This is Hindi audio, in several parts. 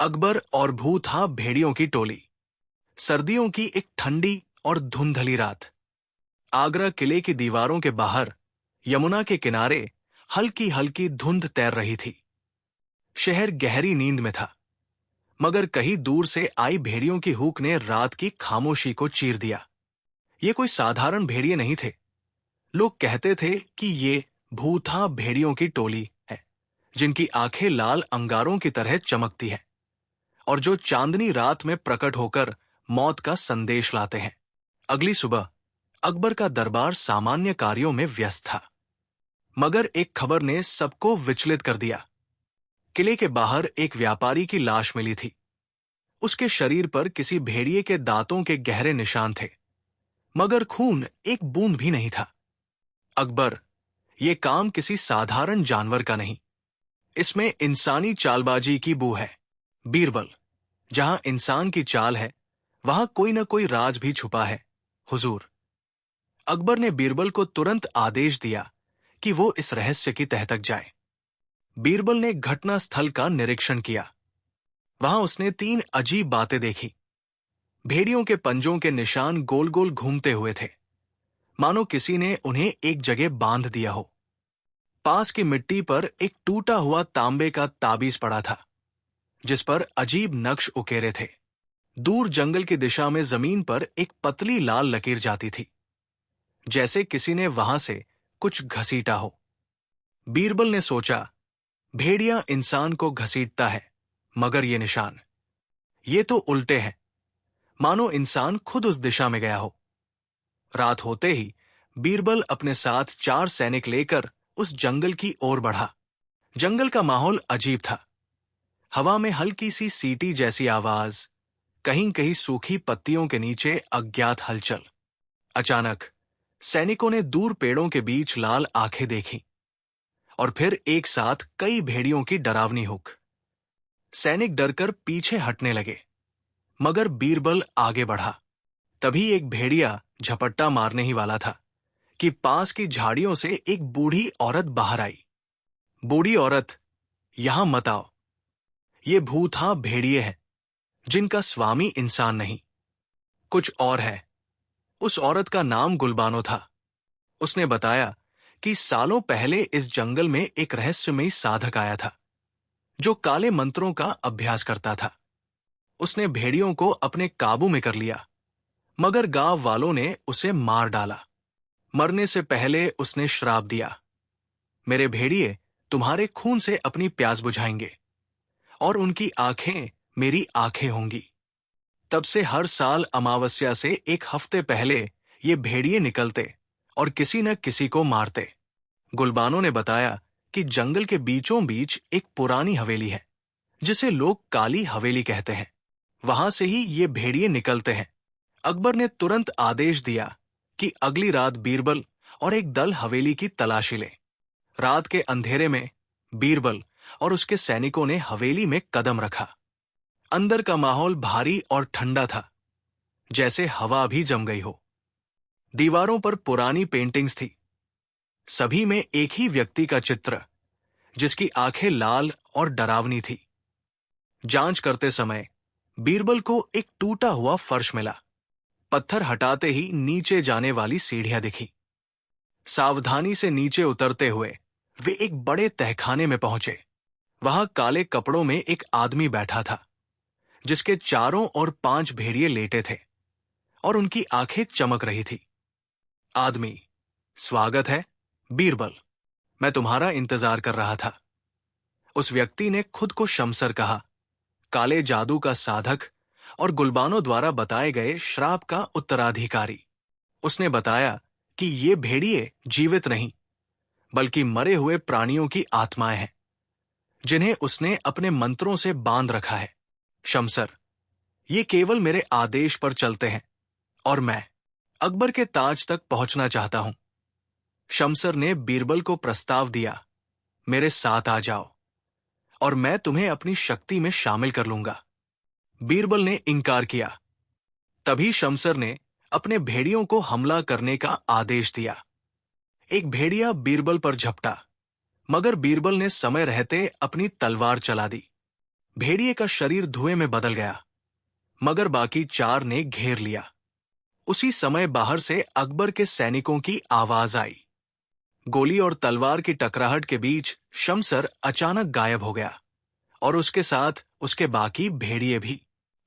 अकबर और भू था भेड़ियों की टोली। सर्दियों की एक ठंडी और धुंधली रात। आगरा किले की दीवारों के बाहर यमुना के किनारे हल्की हल्की धुंध तैर रही थी। शहर गहरी नींद में था, मगर कहीं दूर से आई भेड़ियों की हूक ने रात की खामोशी को चीर दिया। ये कोई साधारण भेड़िए नहीं थे। लोग कहते थे कि ये भूथा भेड़ियों की टोली है, जिनकी आंखें लाल अंगारों की तरह चमकती हैं और जो चांदनी रात में प्रकट होकर मौत का संदेश लाते हैं। अगली सुबह अकबर का दरबार सामान्य कार्यों में व्यस्त था, मगर एक खबर ने सबको विचलित कर दिया। किले के बाहर एक व्यापारी की लाश मिली थी। उसके शरीर पर किसी भेड़िए के दांतों के गहरे निशान थे, मगर खून एक बूंद भी नहीं था। अकबर, ये काम किसी साधारण जानवर का नहीं, इसमें इंसानी चालबाजी की बू है। बीरबल, जहां इंसान की चाल है, वहां कोई न कोई राज भी छुपा है, हुजूर। अकबर ने बीरबल को तुरंत आदेश दिया कि वो इस रहस्य की तह तक जाए। बीरबल ने घटना स्थल का निरीक्षण किया। वहां उसने 3 अजीब बातें देखी। भेड़ियों के पंजों के निशान गोल गोल घूमते हुए थे, मानो किसी ने उन्हें एक जगह बांध दिया हो। पास की मिट्टी पर एक टूटा हुआ तांबे का ताबीज पड़ा था, जिस पर अजीब नक्श उकेरे थे। दूर जंगल की दिशा में जमीन पर एक पतली लाल लकीर जाती थी, जैसे किसी ने वहां से कुछ घसीटा हो। बीरबल ने सोचा, भेड़िया इंसान को घसीटता है, मगर ये निशान, ये तो उल्टे हैं, मानो इंसान खुद उस दिशा में गया हो। रात होते ही बीरबल अपने साथ 4 सैनिक लेकर उस जंगल की ओर बढ़ा। जंगल का माहौल अजीब था। हवा में हल्की सी सीटी जैसी आवाज, कहीं कहीं सूखी पत्तियों के नीचे अज्ञात हलचल। अचानक सैनिकों ने दूर पेड़ों के बीच लाल आंखें देखी, और फिर एक साथ कई भेड़ियों की डरावनी हुक। सैनिक डरकर पीछे हटने लगे, मगर बीरबल आगे बढ़ा। तभी एक भेड़िया झपट्टा मारने ही वाला था कि पास की झाड़ियों से एक बूढ़ी औरत बाहर आई। बूढ़ी औरत, यहां मत आओ, ये भूथा भेड़िए हैं, जिनका स्वामी इंसान नहीं, कुछ और है। उस औरत का नाम गुलबानो था। उसने बताया कि सालों पहले इस जंगल में एक रहस्यमयी साधक आया था, जो काले मंत्रों का अभ्यास करता था। उसने भेड़ियों को अपने काबू में कर लिया, मगर गांव वालों ने उसे मार डाला। मरने से पहले उसने श्राप दिया, मेरे भेड़िए तुम्हारे खून से अपनी प्यास बुझाएंगे, और उनकी आंखें मेरी आंखें होंगी। तब से हर साल अमावस्या से एक हफ्ते पहले ये भेड़िए निकलते और किसी न किसी को मारते। गुलबानो ने बताया कि जंगल के बीचों बीच एक पुरानी हवेली है, जिसे लोग काली हवेली कहते हैं। वहां से ही ये भेड़िए निकलते हैं। अकबर ने तुरंत आदेश दिया कि अगली रात बीरबल और एक दल हवेली की तलाशी ले। रात के अंधेरे में बीरबल और उसके सैनिकों ने हवेली में कदम रखा। अंदर का माहौल भारी और ठंडा था, जैसे हवा भी जम गई हो। दीवारों पर पुरानी पेंटिंग्स थी, सभी में एक ही व्यक्ति का चित्र, जिसकी आंखें लाल और डरावनी थी। जांच करते समय बीरबल को एक टूटा हुआ फर्श मिला। पत्थर हटाते ही नीचे जाने वाली सीढ़ियां दिखी। सावधानी से नीचे उतरते हुए वे एक बड़े तहखाने में पहुंचे। वहां काले कपड़ों में एक आदमी बैठा था, जिसके चारों ओर 5 भेड़िए लेटे थे और उनकी आंखें चमक रही थी। आदमी, स्वागत है बीरबल, मैं तुम्हारा इंतजार कर रहा था। उस व्यक्ति ने खुद को शमसर कहा, काले जादू का साधक और गुलबानो द्वारा बताए गए श्राप का उत्तराधिकारी। उसने बताया कि ये भेड़िए जीवित नहीं, बल्कि मरे हुए प्राणियों की आत्माएं हैं, जिन्हें उसने अपने मंत्रों से बांध रखा है। शमसर, ये केवल मेरे आदेश पर चलते हैं, और मैं अकबर के ताज तक पहुंचना चाहता हूं। शमसर ने बीरबल को प्रस्ताव दिया, मेरे साथ आ जाओ, और मैं तुम्हें अपनी शक्ति में शामिल कर लूंगा। बीरबल ने इनकार किया। तभी शमसर ने अपने भेड़ियों को हमला करने का आदेश दिया। एक भेड़िया बीरबल पर झपटा, मगर बीरबल ने समय रहते अपनी तलवार चला दी। भेड़िए का शरीर धुएं में बदल गया, मगर बाकी चार ने घेर लिया। उसी समय बाहर से अकबर के सैनिकों की आवाज आई। गोली और तलवार की टकराहट के बीच शमसर अचानक गायब हो गया और उसके साथ उसके बाकी भेड़िए भी।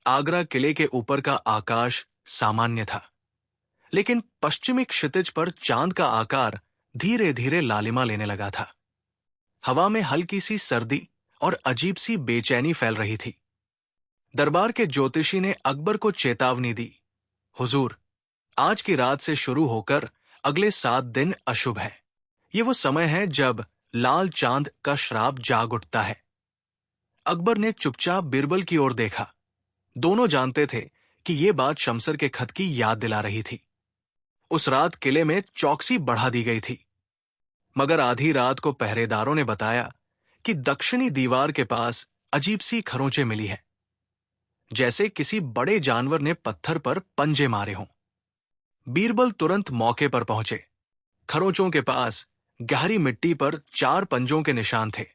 आगरा किले के ऊपर का आकाश सामान्य था, लेकिन पश्चिमी क्षितिज पर चांद का आकार धीरे धीरे लालिमा लेने लगा था। हवा में हल्की सी सर्दी और अजीब सी बेचैनी फैल रही थी। दरबार के ज्योतिषी ने अकबर को चेतावनी दी, हुजूर, आज की रात से शुरू होकर अगले 7 दिन अशुभ है। ये वो समय है जब लाल चांद का श्राप जाग उठता है। अकबर ने चुपचाप बीरबल की ओर देखा। दोनों जानते थे कि ये बात शमसर के खत की याद दिला रही थी। उस रात किले में चौकसी बढ़ा दी गई थी, मगर आधी रात को पहरेदारों ने बताया कि दक्षिणी दीवार के पास अजीब सी खरोंचें मिली हैं, जैसे किसी बड़े जानवर ने पत्थर पर पंजे मारे हों। बीरबल तुरंत मौके पर पहुंचे। खरोंचों के पास गहरी मिट्टी पर 4 पंजों के निशान थे,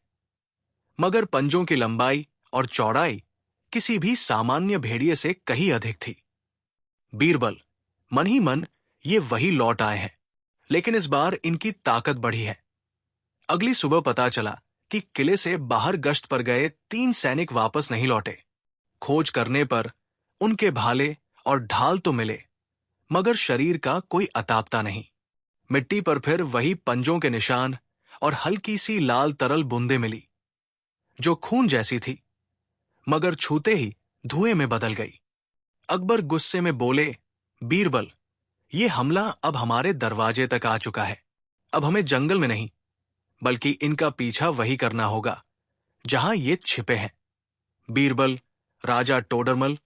मगर पंजों की लंबाई और चौड़ाई किसी भी सामान्य भेड़िए से कहीं अधिक थी। बीरबल मन ही मन ये वही लौट आए हैं, लेकिन इस बार इनकी ताकत बढ़ी है। अगली सुबह पता चला कि किले से बाहर गश्त पर गए 3 सैनिक वापस नहीं लौटे। खोज करने पर उनके भाले और ढाल तो मिले, मगर शरीर का कोई अतापता नहीं। मिट्टी पर फिर वही पंजों के निशान और हल्की सी लाल तरल बूंदें मिली, जो खून जैसी थी, मगर छूते ही धुएं में बदल गई। अकबर गुस्से में बोले, बीरबल, ये हमला अब हमारे दरवाजे तक आ चुका है। अब हमें जंगल में नहीं, बल्कि इनका पीछा वही करना होगा जहां ये छिपे हैं। बीरबल, राजा टोडरमल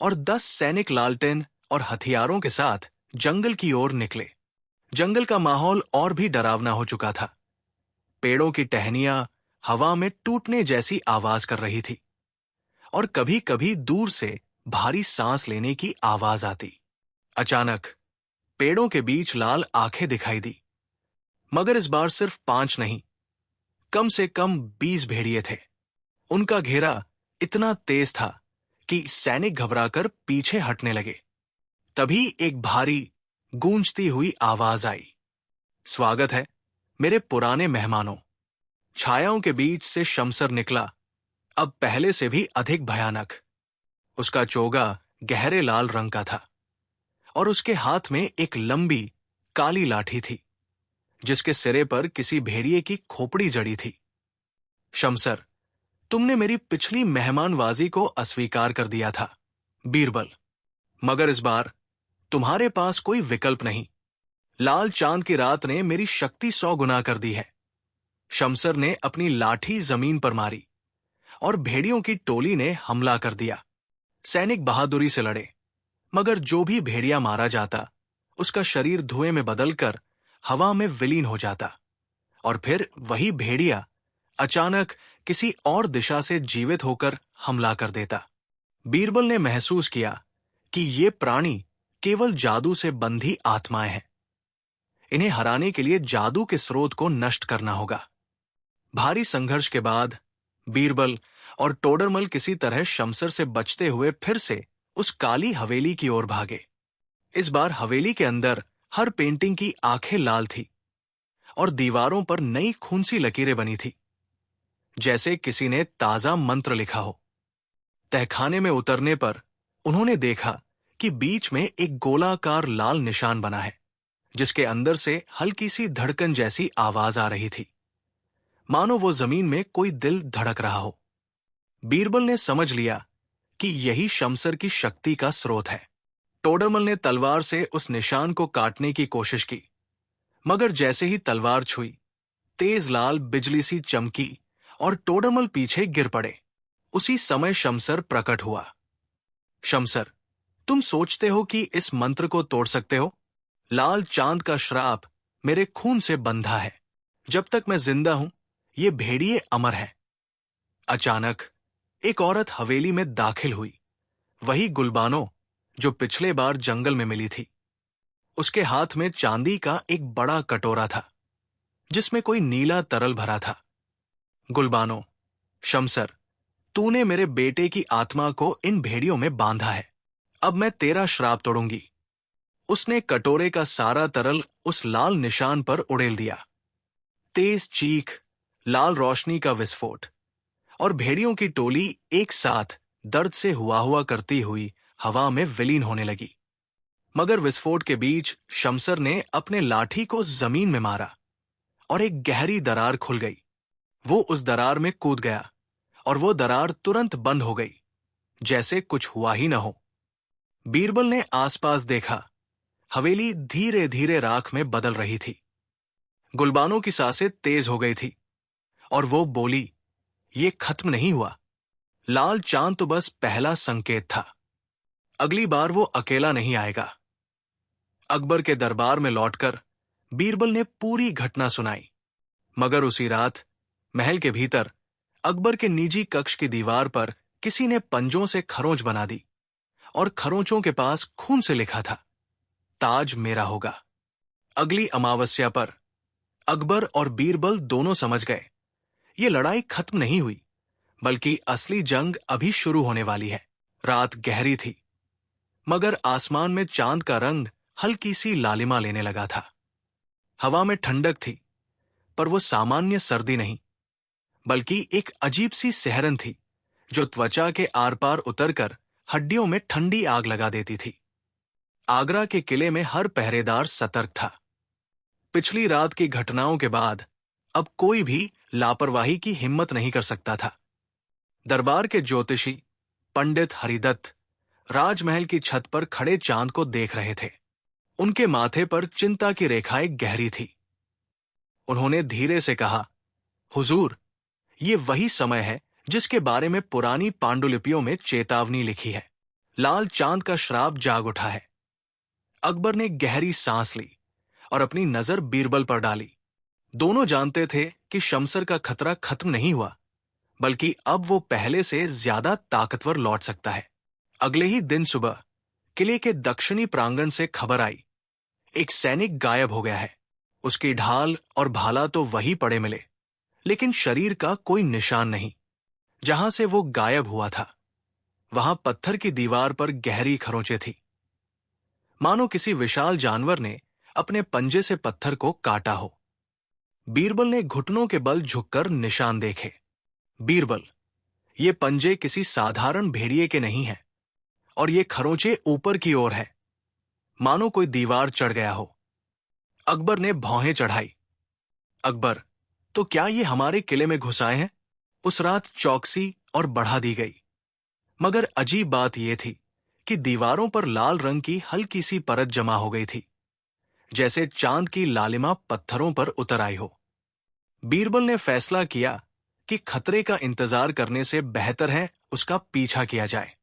और 10 सैनिक लालटेन और हथियारों के साथ जंगल की ओर निकले। जंगल का माहौल और भी डरावना हो चुका था। पेड़ों की टहनियां हवा में टूटने जैसी आवाज कर रही थी और कभी कभी दूर से भारी सांस लेने की आवाज आती। अचानक पेड़ों के बीच लाल आंखें दिखाई दी, मगर इस बार सिर्फ 5 नहीं, कम से कम 20 भेड़िए थे। उनका घेरा इतना तेज था कि सैनिक घबराकर पीछे हटने लगे। तभी एक भारी गूंजती हुई आवाज आई, स्वागत है मेरे पुराने मेहमानों। छायाओं के बीच से शमसर निकला, अब पहले से भी अधिक भयानक। उसका चोगा गहरे लाल रंग का था और उसके हाथ में एक लंबी काली लाठी थी, जिसके सिरे पर किसी भेड़िए की खोपड़ी जड़ी थी। शमसर, तुमने मेरी पिछली मेहमानवाजी को अस्वीकार कर दिया था, बीरबल, मगर इस बार तुम्हारे पास कोई विकल्प नहीं। लाल चांद की रात ने मेरी शक्ति 100 गुना कर दी है। शमसर ने अपनी लाठी जमीन पर मारी और भेड़ियों की टोली ने हमला कर दिया। सैनिक बहादुरी से लड़े, मगर जो भी भेड़िया मारा जाता, उसका शरीर धुएं में बदलकर हवा में विलीन हो जाता और फिर वही भेड़िया अचानक किसी और दिशा से जीवित होकर हमला कर देता। बीरबल ने महसूस किया कि ये प्राणी केवल जादू से बंधी आत्माएं हैं। इन्हें हराने के लिए जादू के स्रोत को नष्ट करना होगा। भारी संघर्ष के बाद बीरबल और टोडरमल किसी तरह शमसर से बचते हुए फिर से उस काली हवेली की ओर भागे। इस बार हवेली के अंदर हर पेंटिंग की आंखें लाल थी और दीवारों पर नई खून सी लकीरें बनी थी, जैसे किसी ने ताजा मंत्र लिखा हो। तहखाने में उतरने पर उन्होंने देखा कि बीच में एक गोलाकार लाल निशान बना है, जिसके अंदर से हल्की सी धड़कन जैसी आवाज आ रही थी, मानो वो जमीन में कोई दिल धड़क रहा हो। बीरबल ने समझ लिया कि यही शमसर की शक्ति का स्रोत है। टोडरमल ने तलवार से उस निशान को काटने की कोशिश की, मगर जैसे ही तलवार छुई, तेज लाल बिजली सी चमकी और टोडरमल पीछे गिर पड़े। उसी समय शमसर प्रकट हुआ। शमसर, तुम सोचते हो कि इस मंत्र को तोड़ सकते हो? लाल चांद का श्राप मेरे खून से बंधा है। जब तक मैं जिंदा हूं, ये भेड़िए अमर है। अचानक एक औरत हवेली में दाखिल हुई, वही गुलबानो जो पिछले बार जंगल में मिली थी। उसके हाथ में चांदी का एक बड़ा कटोरा था, जिसमें कोई नीला तरल भरा था। गुलबानो, शमसर, तूने मेरे बेटे की आत्मा को इन भेड़ियों में बांधा है। अब मैं तेरा श्राप तोड़ूंगी। उसने कटोरे का सारा तरल उस लाल निशान पर उड़ेल दिया। तेज चीख, लाल रोशनी का विस्फोट और भेड़ियों की टोली एक साथ दर्द से हुआ करती हुई हवा में विलीन होने लगी। मगर विस्फोट के बीच शमसर ने अपने लाठी को जमीन में मारा और एक गहरी दरार खुल गई। वो उस दरार में कूद गया और वो दरार तुरंत बंद हो गई, जैसे कुछ हुआ ही न हो। बीरबल ने आसपास देखा। हवेली धीरे धीरे राख में बदल रही थी। गुलबानों की सांसें तेज हो गई थी और वो बोली, ये खत्म नहीं हुआ। लाल चांद तो बस पहला संकेत था। अगली बार वो अकेला नहीं आएगा। अकबर के दरबार में लौटकर बीरबल ने पूरी घटना सुनाई। मगर उसी रात महल के भीतर अकबर के निजी कक्ष की दीवार पर किसी ने पंजों से खरोंच बना दी और खरोंचों के पास खून से लिखा था, ताज मेरा होगा। अगली अमावस्या पर अकबर और बीरबल दोनों समझ गए, ये लड़ाई खत्म नहीं हुई, बल्कि असली जंग अभी शुरू होने वाली है। रात गहरी थी, मगर आसमान में चांद का रंग हल्की सी लालिमा लेने लगा था। हवा में ठंडक थी, पर वो सामान्य सर्दी नहीं, बल्कि एक अजीब सी सिहरन थी जो त्वचा के आर पार उतरकर हड्डियों में ठंडी आग लगा देती थी। आगरा के किले में हर पहरेदार सतर्क था। पिछली रात की घटनाओं के बाद अब कोई भी लापरवाही की हिम्मत नहीं कर सकता था। दरबार के ज्योतिषी पंडित हरिदत्त राजमहल की छत पर खड़े चांद को देख रहे थे। उनके माथे पर चिंता की रेखाएं गहरी थी। उन्होंने धीरे से कहा, हुजूर, ये वही समय है जिसके बारे में पुरानी पांडुलिपियों में चेतावनी लिखी है। लाल चांद का श्राप जाग उठा है। अकबर ने गहरी सांस ली और अपनी नजर बीरबल पर डाली। दोनों जानते थे कि शमसर का खतरा खत्म नहीं हुआ, बल्कि अब वो पहले से ज्यादा ताकतवर लौट सकता है। अगले ही दिन सुबह किले के दक्षिणी प्रांगण से खबर आई, एक सैनिक गायब हो गया है। उसकी ढाल और भाला तो वही पड़े मिले, लेकिन शरीर का कोई निशान नहीं। जहां से वो गायब हुआ था, वहां पत्थर की दीवार पर गहरी खरोंचें थी, मानो किसी विशाल जानवर ने अपने पंजे से पत्थर को काटा हो। बीरबल ने घुटनों के बल झुककर निशान देखे। बीरबल, ये पंजे किसी साधारण भेड़िए के नहीं हैं, और ये खरोंचें ऊपर की ओर है, मानो कोई दीवार चढ़ गया हो। अकबर ने भौहें चढ़ाई। अकबर, तो क्या ये हमारे किले में घुस आए हैं? उस रात चौकसी और बढ़ा दी गई, मगर अजीब बात यह थी कि दीवारों पर लाल रंग की हल्की सी परत जमा हो गई थी, जैसे चांद की लालिमा पत्थरों पर उतर आई हो। बीरबल ने फैसला किया कि खतरे का इंतजार करने से बेहतर है उसका पीछा किया जाए।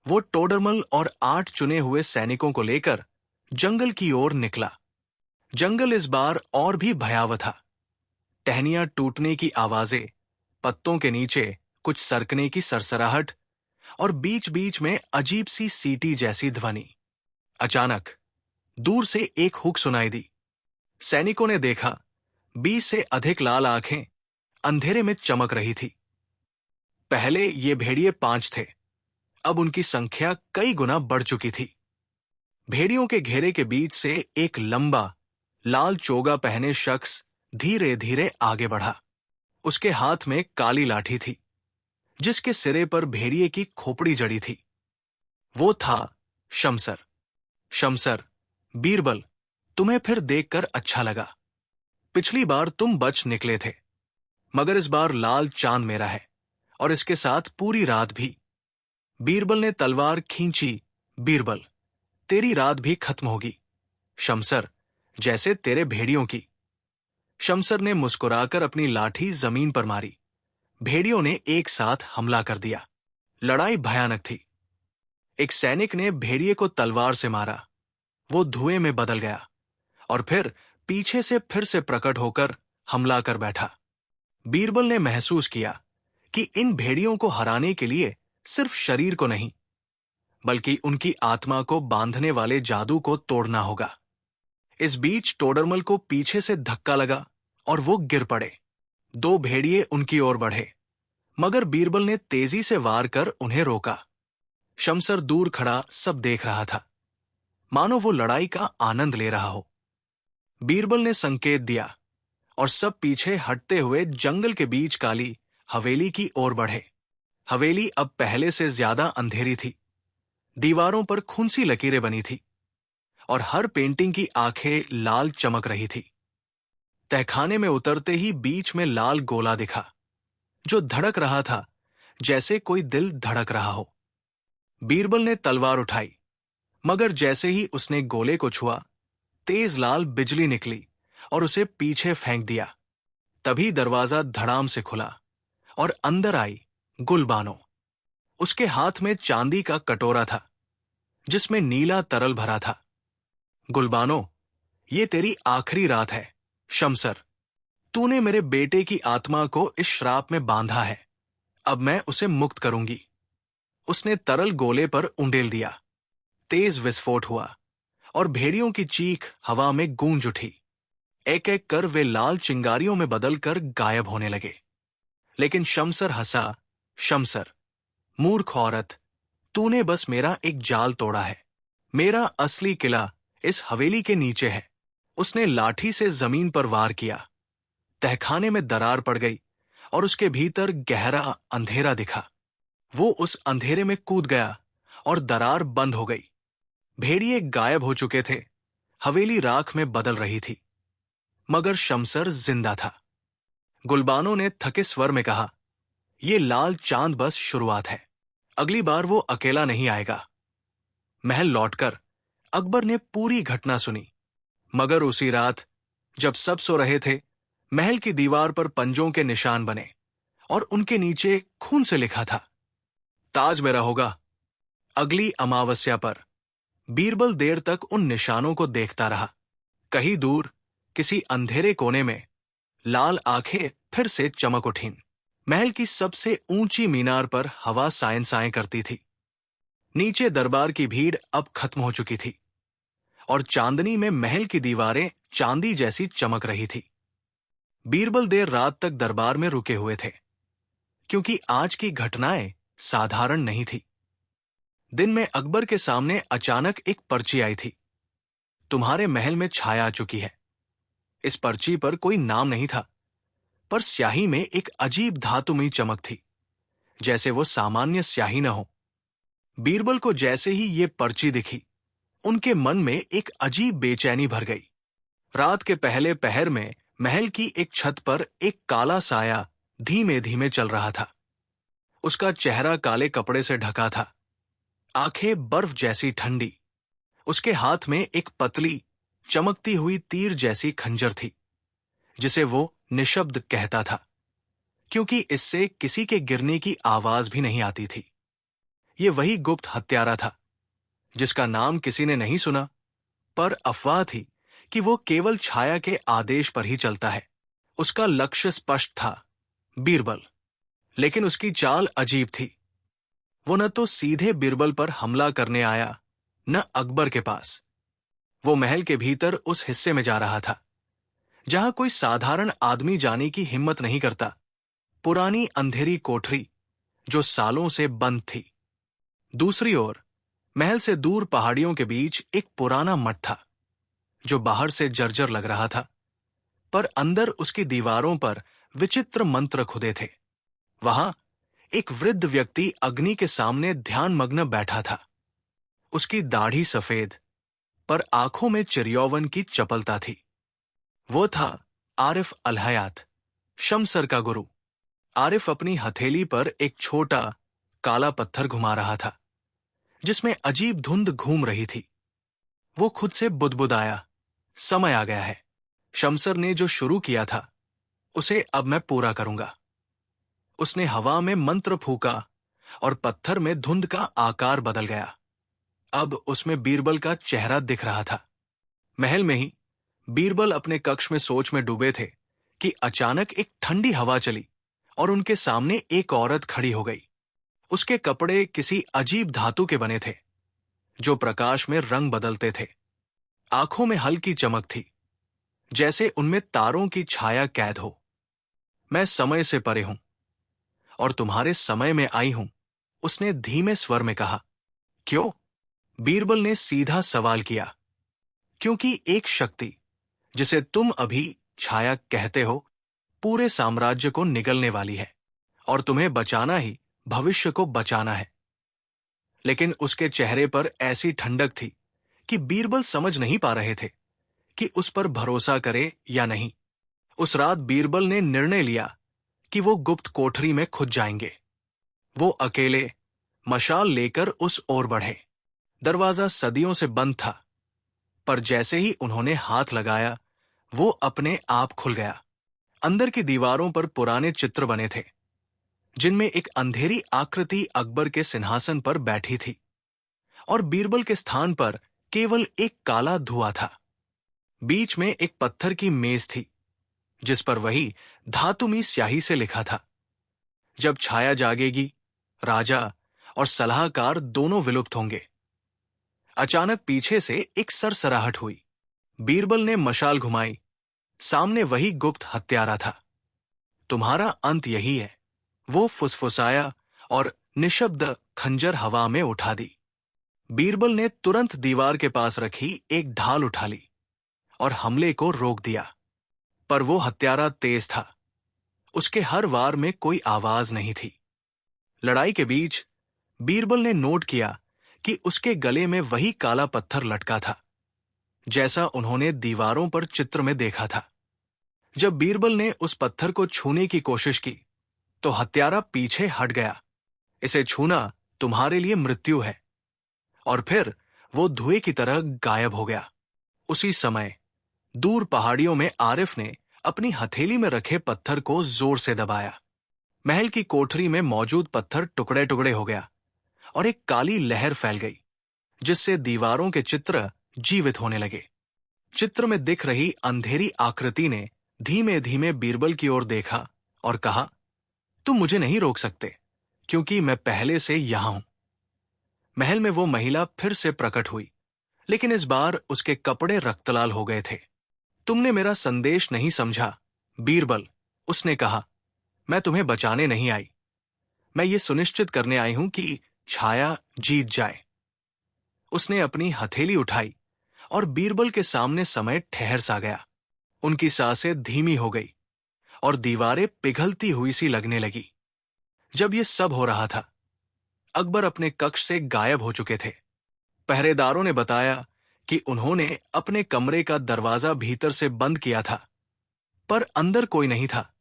वो टोडरमल और 8 चुने हुए सैनिकों को लेकर जंगल की ओर निकला। जंगल इस बार और भी भयावह था। टहनियां टूटने की आवाजें, पत्तों के नीचे कुछ सरकने की सरसराहट और बीच बीच में अजीब सी सीटी जैसी ध्वनि। अचानक दूर से एक हुक सुनाई दी। सैनिकों ने देखा, 20 से अधिक लाल आंखें अंधेरे में चमक रही थी। पहले ये भेड़िए 5 थे, अब उनकी संख्या कई गुना बढ़ चुकी थी। भेड़ियों के घेरे के बीच से एक लंबा लाल चोगा पहने शख्स धीरे धीरे आगे बढ़ा। उसके हाथ में काली लाठी थी, जिसके सिरे पर भेड़िए की खोपड़ी जड़ी थी। वो था शमसर। शमसर, बीरबल, तुम्हें फिर देखकर अच्छा लगा। पिछली बार तुम बच निकले थे, मगर इस बार लाल चांद मेरा है, और इसके साथ पूरी रात भी। बीरबल ने तलवार खींची। बीरबल, तेरी रात भी खत्म होगी। शमसर, जैसे तेरे भेड़ियों की। शमसर ने मुस्कुराकर अपनी लाठी जमीन पर मारी। भेड़ियों ने एक साथ हमला कर दिया। लड़ाई भयानक थी। एक सैनिक ने भेड़िए को तलवार से मारा। वो धुएं में बदल गया और फिर पीछे से फिर से प्रकट होकर हमला कर बैठा। बीरबल ने महसूस किया कि इन भेड़ियों को हराने के लिए सिर्फ शरीर को नहीं, बल्कि उनकी आत्मा को बांधने वाले जादू को तोड़ना होगा। इस बीच टोडरमल को पीछे से धक्का लगा और वो गिर पड़े। 2 भेड़िए उनकी ओर बढ़े, मगर बीरबल ने तेजी से वार कर उन्हें रोका। शमसर दूर खड़ा सब देख रहा था, मानो वो लड़ाई का आनंद ले रहा हो। बीरबल ने संकेत दिया और सब पीछे हटते हुए जंगल के बीच काली हवेली की ओर बढ़े। हवेली अब पहले से ज्यादा अंधेरी थी। दीवारों पर खूंसी लकीरें बनी थी और हर पेंटिंग की आंखें लाल चमक रही थी। तहखाने में उतरते ही बीच में लाल गोला दिखा, जो धड़क रहा था जैसे कोई दिल धड़क रहा हो। बीरबल ने तलवार उठाई, मगर जैसे ही उसने गोले को छुआ, तेज लाल बिजली निकली और उसे पीछे फेंक दिया। तभी दरवाजा धड़ाम से खुला और अंदर आई गुलबानो। उसके हाथ में चांदी का कटोरा था, जिसमें नीला तरल भरा था। गुलबानो, ये तेरी आखिरी रात है। शमसर, तूने मेरे बेटे की आत्मा को इस श्राप में बांधा है। अब मैं उसे मुक्त करूंगी। उसने तरल गोले पर उंडेल दिया। तेज विस्फोट हुआ और भेड़ियों की चीख हवा में गूंज उठी। एक एक कर वे लाल चिंगारियों में बदलकर गायब होने लगे। लेकिन शमसर हंसा। शमसर, मूर्ख औरत, तूने बस मेरा एक जाल तोड़ा है। मेरा असली किला इस हवेली के नीचे है। उसने लाठी से जमीन पर वार किया। तहखाने में दरार पड़ गई और उसके भीतर गहरा अंधेरा दिखा। वो उस अंधेरे में कूद गया और दरार बंद हो गई। भेड़िए गायब हो चुके थे। हवेली राख में बदल रही थी, मगर शमसर जिंदा था। गुलबानो ने थके स्वर में कहा, ये लाल चांद बस शुरुआत है। अगली बार वो अकेला नहीं आएगा। महल लौटकर अकबर ने पूरी घटना सुनी, मगर उसी रात जब सब सो रहे थे, महल की दीवार पर पंजों के निशान बने और उनके नीचे खून से लिखा था, ताज मेरा होगा। अगली अमावस्या पर बीरबल देर तक उन निशानों को देखता रहा। कहीं दूर किसी अंधेरे कोने में लाल आंखें फिर से चमक उठीं। महल की सबसे ऊंची मीनार पर हवा सायं सायं करती थी। नीचे दरबार की भीड़ अब खत्म हो चुकी थी और चांदनी में महल की दीवारें चांदी जैसी चमक रही थी। बीरबल देर रात तक दरबार में रुके हुए थे, क्योंकि आज की घटनाएं साधारण नहीं थी। दिन में अकबर के सामने अचानक एक पर्ची आई थी। तुम्हारे महल में छाया आ चुकी है। इस पर्ची पर कोई नाम नहीं था, पर स्याही में एक अजीब धातुमयी चमक थी, जैसे वो सामान्य स्याही न हो। बीरबल को जैसे ही ये पर्ची दिखी, उनके मन में एक अजीब बेचैनी भर गई। रात के पहले पहर में महल की एक छत पर एक काला साया धीमे धीमे चल रहा था। उसका चेहरा काले कपड़े से ढका था, आंखें बर्फ जैसी ठंडी। उसके हाथ में एक पतली चमकती हुई तीर जैसी खंजर थी, जिसे वो निशब्द कहता था, क्योंकि इससे किसी के गिरने की आवाज भी नहीं आती थी। ये वही गुप्त हत्यारा था, जिसका नाम किसी ने नहीं सुना, पर अफवाह थी कि वो केवल छाया के आदेश पर ही चलता है। उसका लक्ष्य स्पष्ट था, बीरबल। लेकिन उसकी चाल अजीब थी। वो न तो सीधे बीरबल पर हमला करने आया, न अकबर के पास। वो महल के भीतर उस हिस्से में जा रहा था जहां कोई साधारण आदमी जाने की हिम्मत नहीं करता। पुरानी अंधेरी कोठरी जो सालों से बंद थी। दूसरी ओर महल से दूर पहाड़ियों के बीच एक पुराना मठ था, जो बाहर से जर्जर लग रहा था, पर अंदर उसकी दीवारों पर विचित्र मंत्र खुदे थे। वहां एक वृद्ध व्यक्ति अग्नि के सामने ध्यानमग्न बैठा था। उसकी दाढ़ी सफेद, पर आंखों में चिरयौवन की चपलता थी। वो था आरिफ अल-हयात, शमसर का गुरु। आरिफ अपनी हथेली पर एक छोटा काला पत्थर घुमा रहा था, जिसमें अजीब धुंध घूम रही थी। वो खुद से बुदबुदाया, समय आ गया है। शमसर ने जो शुरू किया था, उसे अब मैं पूरा करूंगा। उसने हवा में मंत्र फूका और पत्थर में धुंध का आकार बदल गया। अब उसमें बीरबल का चेहरा दिख रहा था। महल में ही बीरबल अपने कक्ष में सोच में डूबे थे कि अचानक एक ठंडी हवा चली और उनके सामने एक औरत खड़ी हो गई। उसके कपड़े किसी अजीब धातु के बने थे, जो प्रकाश में रंग बदलते थे। आंखों में हल्की चमक थी, जैसे उनमें तारों की छाया कैद हो। मैं समय से परे हूं और तुम्हारे समय में आई हूं, उसने धीमे स्वर में कहा। क्यों? बीरबल ने सीधा सवाल किया। क्योंकि एक शक्ति, जिसे तुम अभी छाया कहते हो, पूरे साम्राज्य को निगलने वाली है और तुम्हें बचाना ही भविष्य को बचाना है। लेकिन उसके चेहरे पर ऐसी ठंडक थी कि बीरबल समझ नहीं पा रहे थे कि उस पर भरोसा करे या नहीं। उस रात बीरबल ने निर्णय लिया कि वो गुप्त कोठरी में खुद जाएंगे। वो अकेले मशाल लेकर उस ओर बढ़े। दरवाजा सदियों से बंद था, पर जैसे ही उन्होंने हाथ लगाया, वो अपने आप खुल गया। अंदर की दीवारों पर पुराने चित्र बने थे, जिनमें एक अंधेरी आकृति अकबर के सिंहासन पर बैठी थी और बीरबल के स्थान पर केवल एक काला धुआं था। बीच में एक पत्थर की मेज थी, जिस पर वही धातुमी स्याही से लिखा था, जब छाया जागेगी, राजा और सलाहकार दोनों विलुप्त होंगे। अचानक पीछे से एक सरसराहट हुई। बीरबल ने मशाल घुमाई। सामने वही गुप्त हत्यारा था। तुम्हारा अंत यही है, वो फुसफुसाया और निशब्द खंजर हवा में उठा दी। बीरबल ने तुरंत दीवार के पास रखी एक ढाल उठा ली और हमले को रोक दिया। पर वो हत्यारा तेज था। उसके हर वार में कोई आवाज नहीं थी। लड़ाई के बीच बीरबल ने नोट किया कि उसके गले में वही काला पत्थर लटका था, जैसा उन्होंने दीवारों पर चित्र में देखा था। जब बीरबल ने उस पत्थर को छूने की कोशिश की, तो हत्यारा पीछे हट गया। इसे छूना तुम्हारे लिए मृत्यु है। और फिर वो धुएं की तरह गायब हो गया। उसी समय दूर पहाड़ियों में आरिफ ने अपनी हथेली में रखे पत्थर को जोर से दबाया। महल की कोठरी में मौजूद पत्थर टुकड़े टुकड़े हो गया और एक काली लहर फैल गई, जिससे दीवारों के चित्र जीवित होने लगे। चित्र में दिख रही अंधेरी आकृति ने धीमे धीमे बीरबल की ओर देखा और कहा, तुम मुझे नहीं रोक सकते, क्योंकि मैं पहले से यहां हूं। महल में वो महिला फिर से प्रकट हुई, लेकिन इस बार उसके कपड़े रक्तलाल हो गए थे। तुमने मेरा संदेश नहीं समझा, बीरबल, उसने कहा। मैं तुम्हें बचाने नहीं आई। मैं ये सुनिश्चित करने आई हूं कि छाया जीत जाए। उसने अपनी हथेली उठाई और बीरबल के सामने समय ठहर सा गया। उनकी सांसें धीमी हो गई और दीवारें पिघलती हुई सी लगने लगी। जब ये सब हो रहा था, अकबर अपने कक्ष से गायब हो चुके थे। पहरेदारों ने बताया कि उन्होंने अपने कमरे का दरवाजा भीतर से बंद किया था, पर अंदर कोई नहीं था।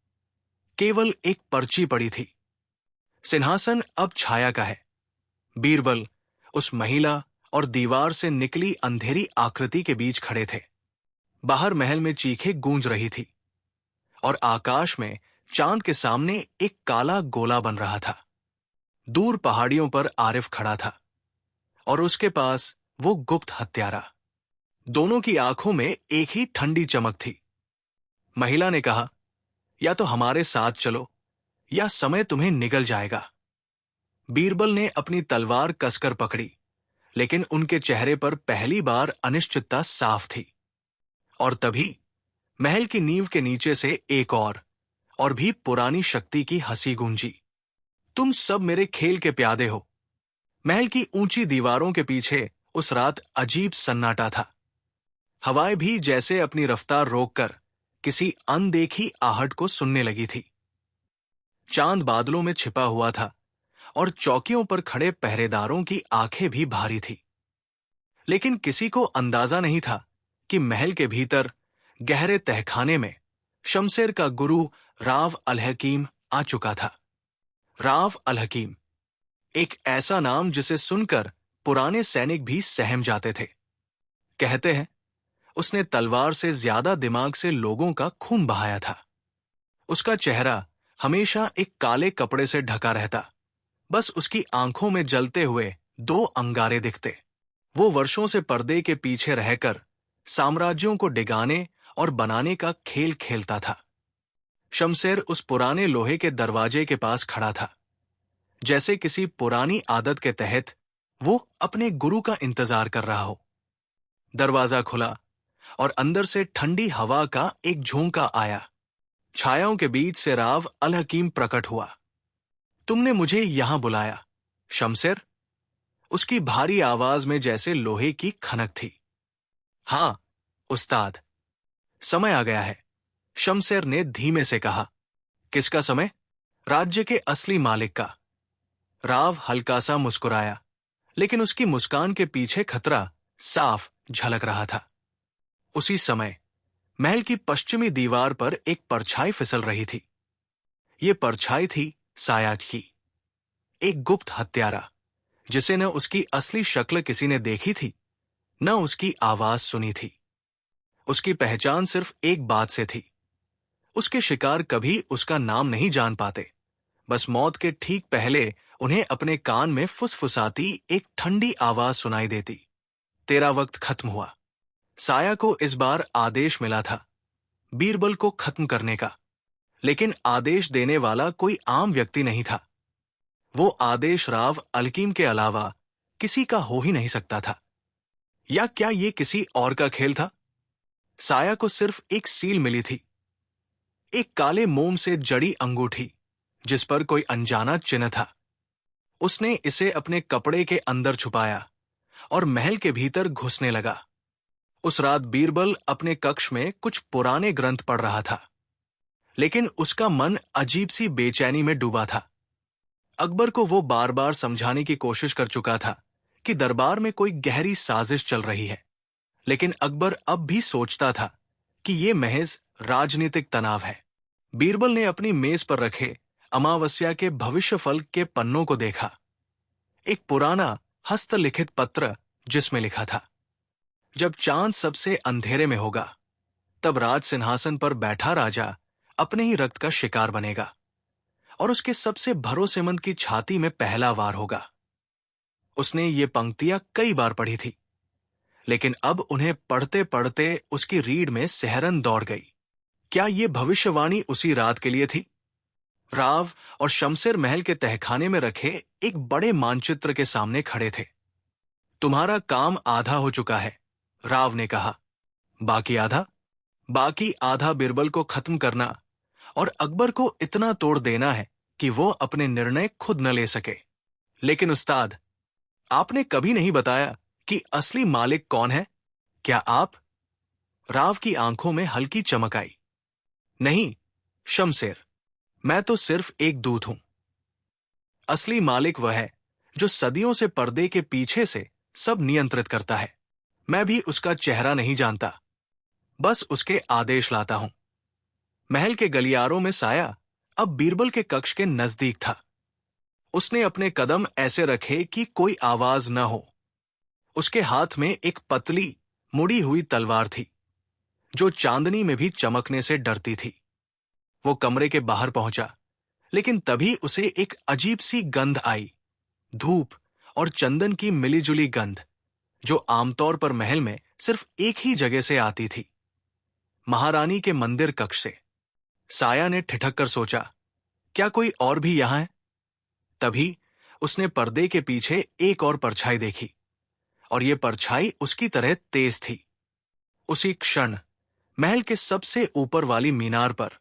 केवल एक पर्ची पड़ी थी। सिंहासन अब छाया का है। बीरबल उस महिला और दीवार से निकली अंधेरी आकृति के बीच खड़े थे। बाहर महल में चीखें गूंज रही थी और आकाश में चांद के सामने एक काला गोला बन रहा था। दूर पहाड़ियों पर आरिफ खड़ा था और उसके पास वो गुप्त हत्यारा। दोनों की आंखों में एक ही ठंडी चमक थी। महिला ने कहा, या तो हमारे साथ चलो या समय तुम्हें निगल जाएगा। बीरबल ने अपनी तलवार कसकर पकड़ी, लेकिन उनके चेहरे पर पहली बार अनिश्चितता साफ थी। और तभी महल की नींव के नीचे से एक और भी पुरानी शक्ति की हंसी गूंजी। तुम सब मेरे खेल के प्यादे हो। महल की ऊंची दीवारों के पीछे उस रात अजीब सन्नाटा था। हवाएं भी जैसे अपनी रफ्तार रोककर किसी अनदेखी आहट को सुनने लगी थी। चांद बादलों में छिपा हुआ था और चौकियों पर खड़े पहरेदारों की आंखें भी भारी थी। लेकिन किसी को अंदाजा नहीं था कि महल के भीतर गहरे तहखाने में शमशेर का गुरु राव अल हकीम आ चुका था। राव अल हकीम, एक ऐसा नाम जिसे सुनकर पुराने सैनिक भी सहम जाते थे। कहते हैं उसने तलवार से ज्यादा दिमाग से लोगों का खून बहाया था। उसका चेहरा हमेशा एक काले कपड़े से ढका रहता। बस उसकी आंखों में जलते हुए 2 अंगारे दिखते। वो वर्षों से पर्दे के पीछे रहकर साम्राज्यों को डिगाने और बनाने का खेल खेलता था। शमशेर उस पुराने लोहे के दरवाजे के पास खड़ा था, जैसे किसी पुरानी आदत के तहत वो अपने गुरु का इंतजार कर रहा हो। दरवाजा खुला और अंदर से ठंडी हवा का एक झोंका आया। छायाओं के बीच से राव अल हकीम प्रकट हुआ। तुमने मुझे यहां बुलाया, शमशेर? उसकी भारी आवाज में जैसे लोहे की खनक थी। हाँ, उस्ताद, समय आ गया है, शमशेर ने धीमे से कहा। किसका समय? राज्य के असली मालिक का। राव हल्का सा मुस्कुराया, लेकिन उसकी मुस्कान के पीछे खतरा साफ झलक रहा था। उसी समय महल की पश्चिमी दीवार पर एक परछाई फिसल रही थी। ये परछाई थी साया की, एक गुप्त हत्यारा, जिसे न उसकी असली शक्ल किसी ने देखी थी, न उसकी आवाज सुनी थी। उसकी पहचान सिर्फ एक बात से थी। उसके शिकार कभी उसका नाम नहीं जान पाते, बस मौत के ठीक पहले उन्हें अपने कान में फुसफुसाती एक ठंडी आवाज सुनाई देती। तेरा वक्त खत्म हुआ। साया को इस बार आदेश मिला था, बीरबल को खत्म करने का। लेकिन आदेश देने वाला कोई आम व्यक्ति नहीं था। वो आदेश राव अलकीम के अलावा किसी का हो ही नहीं सकता था। या क्या ये किसी और का खेल था? साया को सिर्फ एक सील मिली थी, एक काले मोम से जड़ी अंगूठी जिस पर कोई अनजाना चिन्ह था। उसने इसे अपने कपड़े के अंदर छुपाया और महल के भीतर घुसने लगा। उस रात बीरबल अपने कक्ष में कुछ पुराने ग्रंथ पढ़ रहा था, लेकिन उसका मन अजीब सी बेचैनी में डूबा था। अकबर को वो बार बार समझाने की कोशिश कर चुका था कि दरबार में कोई गहरी साजिश चल रही है, लेकिन अकबर अब भी सोचता था कि ये महज राजनीतिक तनाव है। बीरबल ने अपनी मेज पर रखे अमावस्या के भविष्यफल के पन्नों को देखा। एक पुराना हस्तलिखित पत्र जिसमें लिखा था, जब चांद सबसे अंधेरे में होगा, तब राज सिंहासन पर बैठा राजा अपने ही रक्त का शिकार बनेगा और उसके सबसे भरोसेमंद की छाती में पहला वार होगा। उसने ये पंक्तियां कई बार पढ़ी थी, लेकिन अब उन्हें पढ़ते पढ़ते उसकी रीढ़ में सिहरन दौड़ गई। क्या ये भविष्यवाणी उसी रात के लिए थी? राव और शमशेर महल के तहखाने में रखे एक बड़े मानचित्र के सामने खड़े थे। तुम्हारा काम आधा हो चुका है, राव ने कहा। बाकी आधा? बाकी आधा बीरबल को खत्म करना और अकबर को इतना तोड़ देना है कि वो अपने निर्णय खुद न ले सके। लेकिन उस्ताद, आपने कभी नहीं बताया कि असली मालिक कौन है। क्या आप? राव की आंखों में हल्की चमक आई। नहीं शमशेर, मैं तो सिर्फ एक दूत हूं। असली मालिक वह है जो सदियों से पर्दे के पीछे से सब नियंत्रित करता है। मैं भी उसका चेहरा नहीं जानता, बस उसके आदेश लाता हूं। महल के गलियारों में साया अब बीरबल के कक्ष के नजदीक था। उसने अपने कदम ऐसे रखे कि कोई आवाज न हो। उसके हाथ में एक पतली मुड़ी हुई तलवार थी, जो चांदनी में भी चमकने से डरती थी। वो कमरे के बाहर पहुंचा, लेकिन तभी उसे एक अजीब सी गंध आई, धूप और चंदन की मिलीजुली गंध, जो आमतौर पर महल में सिर्फ एक ही जगह से आती थी, महारानी के मंदिर कक्ष से। साया ने ठिठक कर सोचा, क्या कोई और भी यहां है? तभी उसने पर्दे के पीछे एक और परछाई देखी, और यह परछाई उसकी तरह तेज थी। उसी क्षण महल के सबसे ऊपर वाली मीनार पर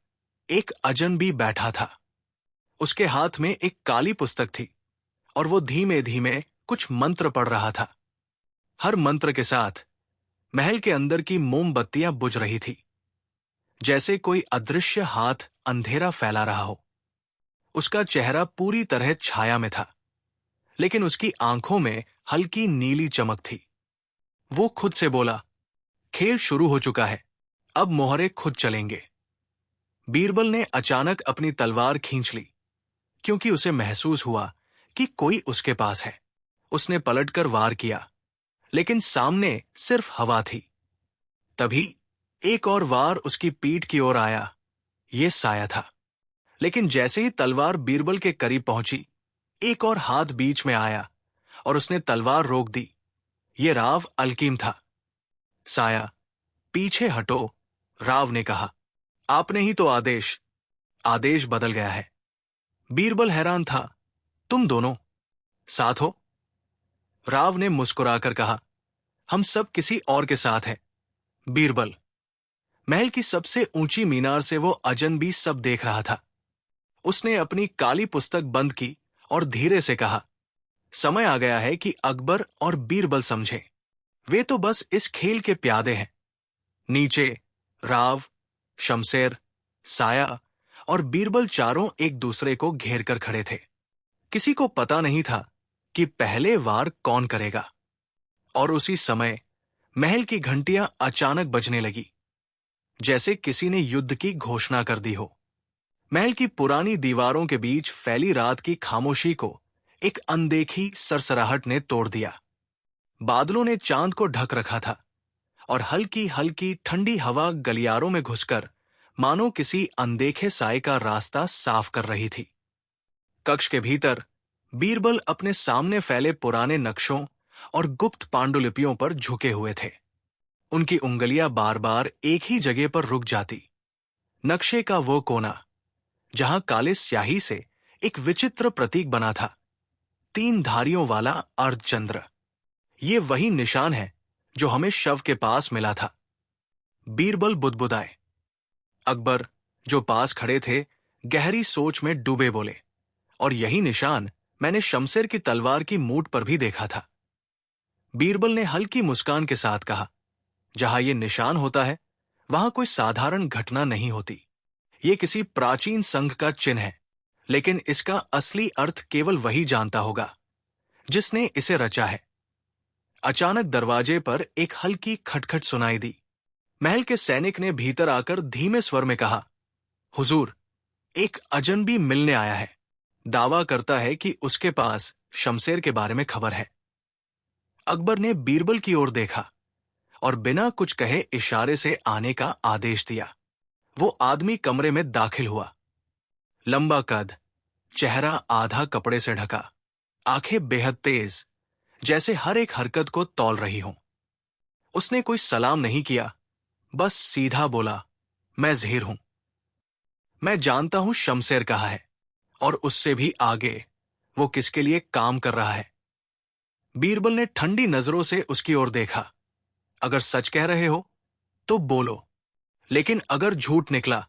एक अजनबी बैठा था। उसके हाथ में एक काली पुस्तक थी और वो धीमे धीमे कुछ मंत्र पढ़ रहा था। हर मंत्र के साथ महल के अंदर की मोमबत्तियां बुझ रही थी, जैसे कोई अदृश्य हाथ अंधेरा फैला रहा हो। उसका चेहरा पूरी तरह छाया में था, लेकिन उसकी आंखों में हल्की नीली चमक थी। वो खुद से बोला, खेल शुरू हो चुका है, अब मोहरे खुद चलेंगे। बीरबल ने अचानक अपनी तलवार खींच ली, क्योंकि उसे महसूस हुआ कि कोई उसके पास है। उसने पलटकर वार किया, लेकिन सामने सिर्फ हवा थी। तभी एक और वार उसकी पीठ की ओर आया। यह साया था, लेकिन जैसे ही तलवार बीरबल के करीब पहुंची, एक और हाथ बीच में आया और उसने तलवार रोक दी। यह राव अलकीम था। साया, पीछे हटो, राव ने कहा। आपने ही तो आदेश बदल गया है। बीरबल हैरान था। तुम दोनों साथ हो? राव ने मुस्कुराकर कहा, हम सब किसी और के साथ हैं। बीरबल, महल की सबसे ऊंची मीनार से वो अजनबी सब देख रहा था। उसने अपनी काली पुस्तक बंद की और धीरे से कहा, समय आ गया है कि अकबर और बीरबल समझें। वे तो बस इस खेल के प्यादे हैं। नीचे राव, शमशेर, साया और बीरबल चारों एक दूसरे को घेर कर खड़े थे। किसी को पता नहीं था कि पहले वार कौन करेगा। और उसी समय महल की घंटियां अचानक बजने लगी, जैसे किसी ने युद्ध की घोषणा कर दी हो। महल की पुरानी दीवारों के बीच फैली रात की खामोशी को एक अनदेखी सरसराहट ने तोड़ दिया। बादलों ने चांद को ढक रखा था और हल्की हल्की ठंडी हवा गलियारों में घुसकर मानो किसी अनदेखे साए का रास्ता साफ कर रही थी। कक्ष के भीतर बीरबल अपने सामने फैले पुराने नक्शों और गुप्त पांडुलिपियों पर झुके हुए थे। उनकी उंगलियां बार बार एक ही जगह पर रुक जाती। नक्शे का वो कोना जहां काले स्याही से एक विचित्र प्रतीक बना था, 3 धारियों वाला अर्धचंद्र। ये वही निशान है जो हमें शव के पास मिला था। बीरबल बुदबुदाए। अकबर, जो पास खड़े थे, गहरी सोच में डूबे बोले, और यही निशान मैंने शमशेर की तलवार की मूठ पर भी देखा था। बीरबल ने हल्की मुस्कान के साथ कहा, जहां ये निशान होता है वहां कोई साधारण घटना नहीं होती। ये किसी प्राचीन संघ का चिन्ह है, लेकिन इसका असली अर्थ केवल वही जानता होगा जिसने इसे रचा है। अचानक दरवाजे पर एक हल्की खटखट सुनाई दी। महल के सैनिक ने भीतर आकर धीमे स्वर में कहा, हुजूर, एक अजनबी मिलने आया है। दावा करता है कि उसके पास शमशेर के बारे में खबर है। अकबर ने बीरबल की ओर देखा और बिना कुछ कहे इशारे से आने का आदेश दिया। वो आदमी कमरे में दाखिल हुआ। लंबा कद, चेहरा आधा कपड़े से ढका, आंखें बेहद तेज, जैसे हर एक हरकत को तौल रही हों। उसने कोई सलाम नहीं किया, बस सीधा बोला, मैं ज़हीर हूं। मैं जानता हूं शमशेर कहाँ है और उससे भी आगे वो किसके लिए काम कर रहा है। बीरबल ने ठंडी नजरों से उसकी ओर देखा। अगर सच कह रहे हो तो बोलो, लेकिन अगर झूठ निकला।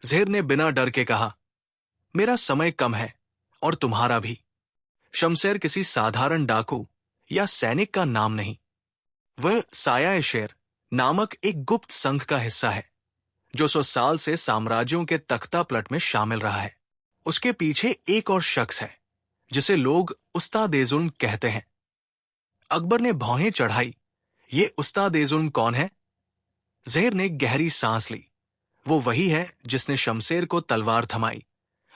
ज़हीर ने बिना डर के कहा, मेरा समय कम है और तुम्हारा भी। शमशेर किसी साधारण डाकू या सैनिक का नाम नहीं। वह साया-ए-शेर नामक एक गुप्त संघ का हिस्सा है, जो 100 साल से साम्राज्यों के तख्तापलट में शामिल रहा है। उसके पीछे एक और शख्स है जिसे लोग उस्ताद-ए-ज़ुल्म कहते हैं। अकबर ने भौहें चढ़ाई। ये उस्ताद-ए-ज़ुल्म कौन है? ज़हीर ने गहरी सांस ली। वो वही है जिसने शमशेर को तलवार थमाई,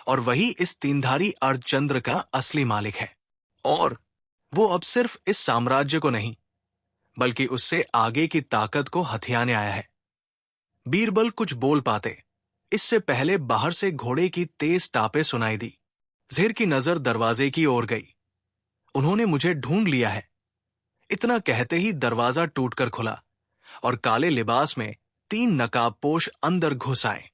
और वही इस तीनधारी अर्धचंद्र का असली मालिक है। और वो अब सिर्फ इस साम्राज्य को नहीं, बल्कि उससे आगे की ताकत को हथियाने आया है। बीरबल कुछ बोल पाते, इससे पहले बाहर से घोड़े की तेज टापें सुनाई दी। ज़हीर की नजर दरवाजे की ओर गई। उन्होंने मुझे ढूंढ लिया है। इतना कहते ही दरवाजा टूटकर खुला और काले लिबास में 3 नकाबपोश अंदर घुस आए।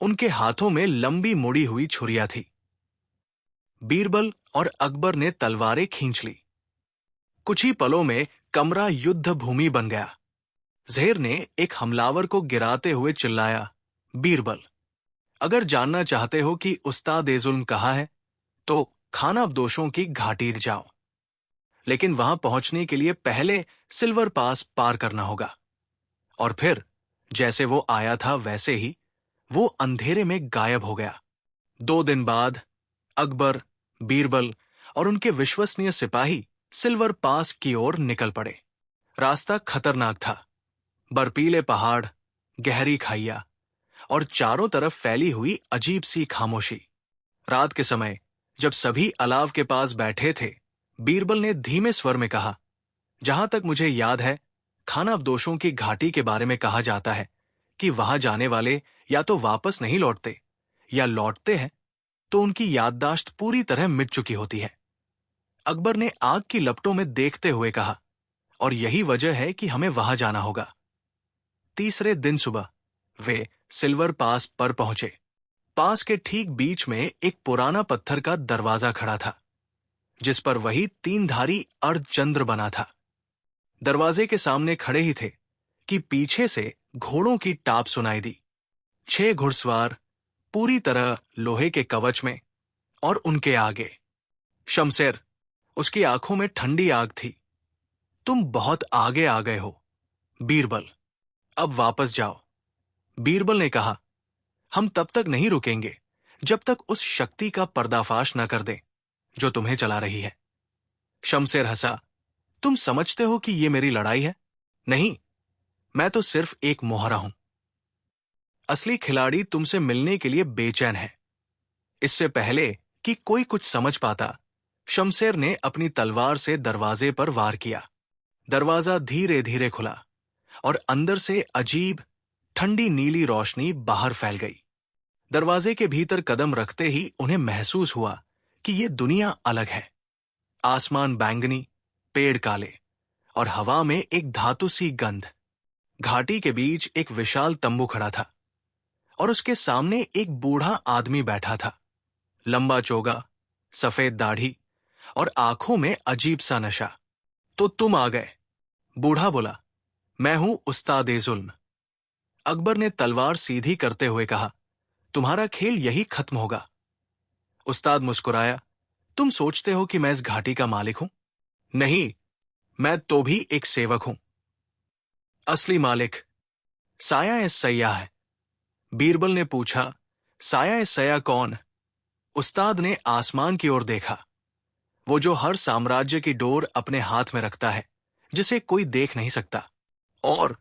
उनके हाथों में लंबी मुड़ी हुई छुरियां थी। बीरबल और अकबर ने तलवारें खींच ली। कुछ ही पलों में कमरा युद्ध भूमि बन गया। ज़हीर ने एक हमलावर को गिराते हुए चिल्लाया, बीरबल, अगर जानना चाहते हो कि उस्ताद-ए-ज़ुल्म कहाँ है, तो खानाबदोशों की घाटी जाओ। लेकिन वहां पहुंचने के लिए पहले सिल्वर पास पार करना होगा। और फिर जैसे वो आया था वैसे ही वो अंधेरे में गायब हो गया। 2 दिन बाद अकबर, बीरबल और उनके विश्वसनीय सिपाही सिल्वर पास की ओर निकल पड़े। रास्ता खतरनाक था। बर्फीले पहाड़, गहरी खाइयां और चारों तरफ फैली हुई अजीब सी खामोशी। रात के समय जब सभी अलाव के पास बैठे थे, बीरबल ने धीमे स्वर में कहा, जहां तक मुझे याद है, खानाबदोशों की घाटी के बारे में कहा जाता है कि वहां जाने वाले या तो वापस नहीं लौटते, या लौटते हैं तो उनकी याददाश्त पूरी तरह मिट चुकी होती है। अकबर ने आग की लपटों में देखते हुए कहा, और यही वजह है कि हमें वहां जाना होगा। तीसरे दिन सुबह वे सिल्वर पास पर पहुंचे। पास के ठीक बीच में एक पुराना पत्थर का दरवाजा खड़ा था, जिस पर वही 3धारी अर्धचंद्र बना था। दरवाजे के सामने खड़े ही थे कि पीछे से घोड़ों की टाप सुनाई दी। 6 घुड़सवार पूरी तरह लोहे के कवच में, और उनके आगे शमशेर, उसकी आंखों में ठंडी आग थी। तुम बहुत आगे आ गए हो बीरबल, अब वापस जाओ। बीरबल ने कहा, हम तब तक नहीं रुकेंगे जब तक उस शक्ति का पर्दाफाश न कर दें जो तुम्हें चला रही है। शमशेर हंसा, तुम समझते हो कि यह मेरी लड़ाई है? नहीं, मैं तो सिर्फ एक मोहरा हूं। असली खिलाड़ी तुमसे मिलने के लिए बेचैन है। इससे पहले कि कोई कुछ समझ पाता, शमशेर ने अपनी तलवार से दरवाजे पर वार किया। दरवाजा धीरे धीरे खुला और अंदर से अजीब ठंडी नीली रोशनी बाहर फैल गई। दरवाजे के भीतर कदम रखते ही उन्हें महसूस हुआ कि यह दुनिया अलग है। आसमान बैंगनी, पेड़ काले, और हवा में एक धातु सी गंध। घाटी के बीच एक विशाल तंबू खड़ा था और उसके सामने एक बूढ़ा आदमी बैठा था। लंबा चोगा, सफेद दाढ़ी और आंखों में अजीब सा नशा। तो तुम आ गए, बूढ़ा बोला। मैं हूं उस्ताद-ए-जुल्म। अकबर ने तलवार सीधी करते हुए कहा, तुम्हारा खेल यही खत्म होगा। उस्ताद मुस्कुराया, तुम सोचते हो कि मैं इस घाटी का मालिक हूं? नहीं, मैं तो भी एक सेवक हूं। असली मालिक साया-ए-सय्याह है। बीरबल ने पूछा, साया-ए-सय्याह कौन? उस्ताद ने आसमान की ओर देखा, वो जो हर साम्राज्य की डोर अपने हाथ में रखता है, जिसे कोई देख नहीं सकता। और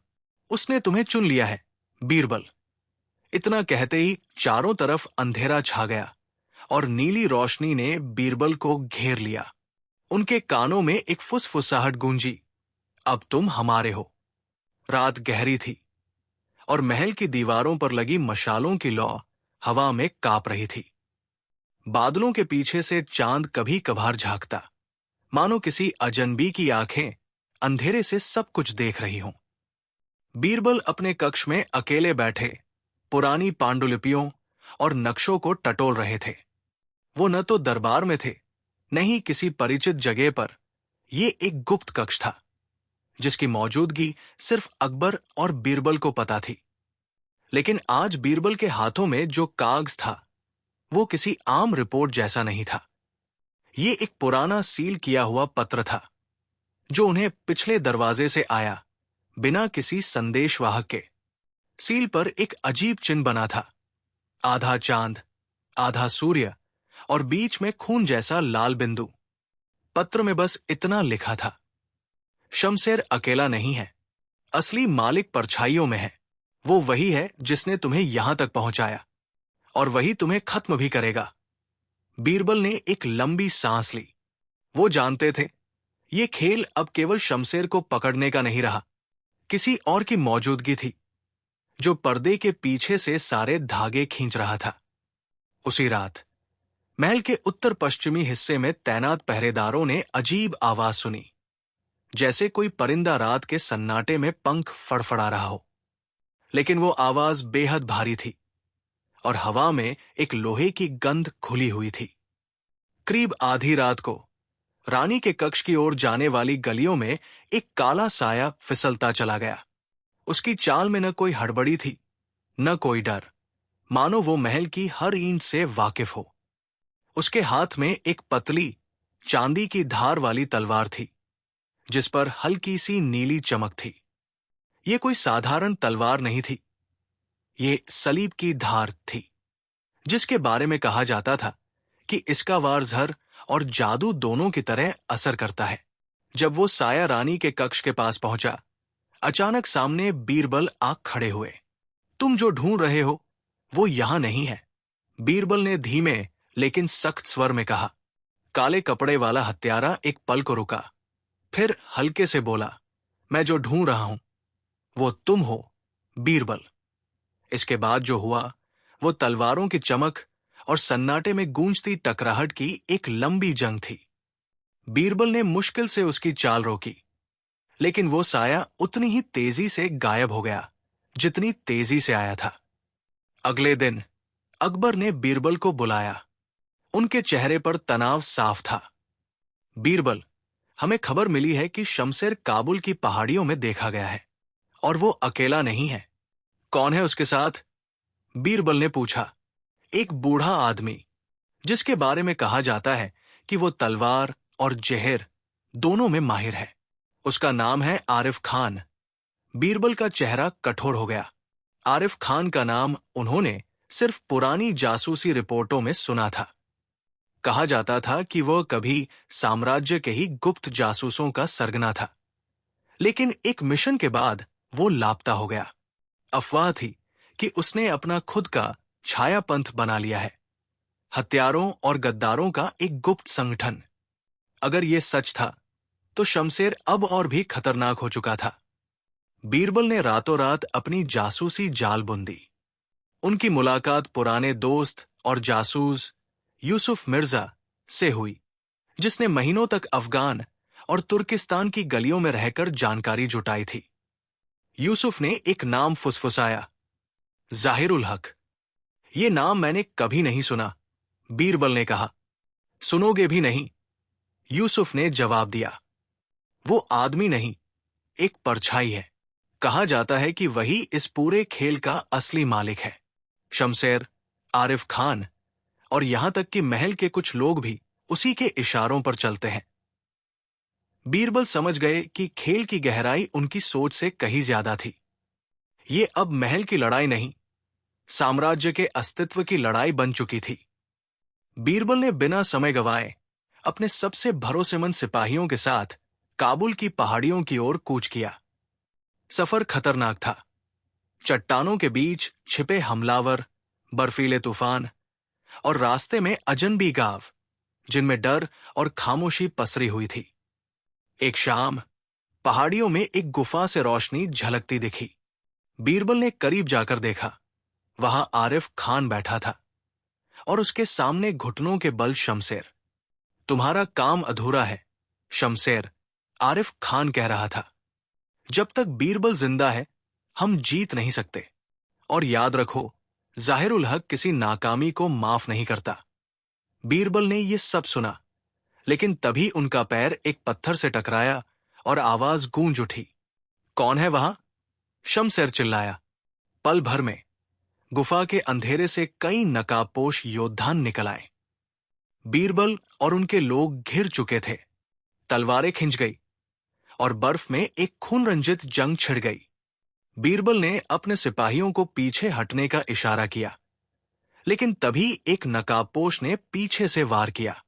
उसने तुम्हें चुन लिया है बीरबल। इतना कहते ही चारों तरफ अंधेरा छा गया और नीली रोशनी ने बीरबल को घेर लिया। उनके कानों में एक फुसफुसाहट गूंजी, अब तुम हमारे हो। रात गहरी थी और महल की दीवारों पर लगी मशालों की लौ हवा में कांप रही थी। बादलों के पीछे से चांद कभी कभार झांकता, मानो किसी अजनबी की आंखें अंधेरे से सब कुछ देख रही हों। बीरबल अपने कक्ष में अकेले बैठे पुरानी पांडुलिपियों और नक्शों को टटोल रहे थे। वो न तो दरबार में थे, न ही किसी परिचित जगह पर। ये एक गुप्त कक्ष था जिसकी मौजूदगी सिर्फ अकबर और बीरबल को पता थी। लेकिन आज बीरबल के हाथों में जो कागज था वो किसी आम रिपोर्ट जैसा नहीं था। ये एक पुराना सील किया हुआ पत्र था जो उन्हें पिछले दरवाजे से आया, बिना किसी संदेशवाहक के। सील पर एक अजीब चिन्ह बना था, आधा चांद, आधा सूर्य और बीच में खून जैसा लाल बिंदु। पत्र में बस इतना लिखा था, शमशेर अकेला नहीं है, असली मालिक परछाइयों में है। वो वही है जिसने तुम्हें यहां तक पहुंचाया और वही तुम्हें खत्म भी करेगा। बीरबल ने एक लंबी सांस ली। वो जानते थे ये खेल अब केवल शमशेर को पकड़ने का नहीं रहा, किसी और की मौजूदगी थी जो पर्दे के पीछे से सारे धागे खींच रहा था। उसी रात महल के उत्तर पश्चिमी हिस्से में तैनात पहरेदारों ने अजीब आवाज सुनी, जैसे कोई परिंदा रात के सन्नाटे में पंख फड़फड़ा रहा हो। लेकिन वो आवाज बेहद भारी थी और हवा में एक लोहे की गंध खुली हुई थी। करीब आधी रात को रानी के कक्ष की ओर जाने वाली गलियों में एक काला साया फिसलता चला गया। उसकी चाल में न कोई हड़बड़ी थी, न कोई डर, मानो वो महल की हर ईंट से वाकिफ हो। उसके हाथ में एक पतली चांदी की धार वाली तलवार थी जिस पर हल्की सी नीली चमक थी। ये कोई साधारण तलवार नहीं थी, ये सलीब की धार थी, जिसके बारे में कहा जाता था कि इसका वार जहर और जादू दोनों की तरह असर करता है। जब वो साया रानी के कक्ष के पास पहुंचा, अचानक सामने बीरबल आ खड़े हुए। तुम जो ढूंढ रहे हो वो यहां नहीं है, बीरबल ने धीमे लेकिन सख्त स्वर में कहा। काले कपड़े वाला हत्यारा एक पल को रुका, फिर हल्के से बोला, मैं जो ढूंढ रहा हूं वो तुम हो बीरबल। इसके बाद जो हुआ वो तलवारों की चमक और सन्नाटे में गूंजती टकराहट की एक लंबी जंग थी। बीरबल ने मुश्किल से उसकी चाल रोकी, लेकिन वो साया उतनी ही तेजी से गायब हो गया जितनी तेजी से आया था। अगले दिन अकबर ने बीरबल को बुलाया। उनके चेहरे पर तनाव साफ था। बीरबल, हमें खबर मिली है कि शमशेर काबुल की पहाड़ियों में देखा गया है और वो अकेला नहीं है। कौन है उसके साथ? बीरबल ने पूछा। एक बूढ़ा आदमी, जिसके बारे में कहा जाता है कि वो तलवार और जहर दोनों में माहिर है। उसका नाम है आरिफ खान। बीरबल का चेहरा कठोर हो गया। आरिफ खान का नाम उन्होंने सिर्फ पुरानी जासूसी रिपोर्टों में सुना था। कहा जाता था कि वह कभी साम्राज्य के ही गुप्त जासूसों का सरगना था, लेकिन एक मिशन के बाद वो लापता हो गया। अफवाह थी कि उसने अपना खुद का छायापंथ बना लिया है, हत्यारों और गद्दारों का एक गुप्त संगठन। अगर ये सच था तो शमशेर अब और भी खतरनाक हो चुका था। बीरबल ने रातों रात अपनी जासूसी जाल बुन दी। उनकी मुलाकात पुराने दोस्त और जासूस यूसुफ मिर्जा से हुई, जिसने महीनों तक अफगान और तुर्किस्तान की गलियों में रहकर जानकारी जुटाई थी। यूसुफ ने एक नाम फुसफुसाया, जाहिरुल हक। ये नाम मैंने कभी नहीं सुना, बीरबल ने कहा। सुनोगे भी नहीं, यूसुफ ने जवाब दिया। वो आदमी नहीं, एक परछाई है। कहा जाता है कि वही इस पूरे खेल का असली मालिक है। शमशेर, आरिफ खान और यहां तक कि महल के कुछ लोग भी उसी के इशारों पर चलते हैं। बीरबल समझ गए कि खेल की गहराई उनकी सोच से कहीं ज्यादा थी। ये अब महल की लड़ाई नहीं, साम्राज्य के अस्तित्व की लड़ाई बन चुकी थी। बीरबल ने बिना समय गंवाए अपने सबसे भरोसेमंद सिपाहियों के साथ काबुल की पहाड़ियों की ओर कूच किया। सफर खतरनाक था। चट्टानों के बीच छिपे हमलावर, बर्फीले तूफान और रास्ते में अजनबी गांव, जिनमें डर और खामोशी पसरी हुई थी। एक शाम पहाड़ियों में एक गुफा से रोशनी झलकती दिखी। बीरबल ने करीब जाकर देखा। वहां आरिफ खान बैठा था और उसके सामने घुटनों के बल शमशेर। तुम्हारा काम अधूरा है, शमशेर, आरिफ खान कह रहा था। जब तक बीरबल जिंदा है, हम जीत नहीं सकते। और याद रखो, जाहिरुल हक किसी नाकामी को माफ नहीं करता। बीरबल ने यह सब सुना, लेकिन तभी उनका पैर एक पत्थर से टकराया और आवाज गूंज उठी। कौन है वहां? शमशेर चिल्लाया। पल भर में गुफा के अंधेरे से कई नकाबपोश योद्धा निकल आए। बीरबल और उनके लोग घिर चुके थे। तलवारें खिंच गई और बर्फ में एक खून रंजित जंग छिड़ गई। बीरबल ने अपने सिपाहियों को पीछे हटने का इशारा किया, लेकिन तभी एक नकाबपोश ने पीछे से वार किया।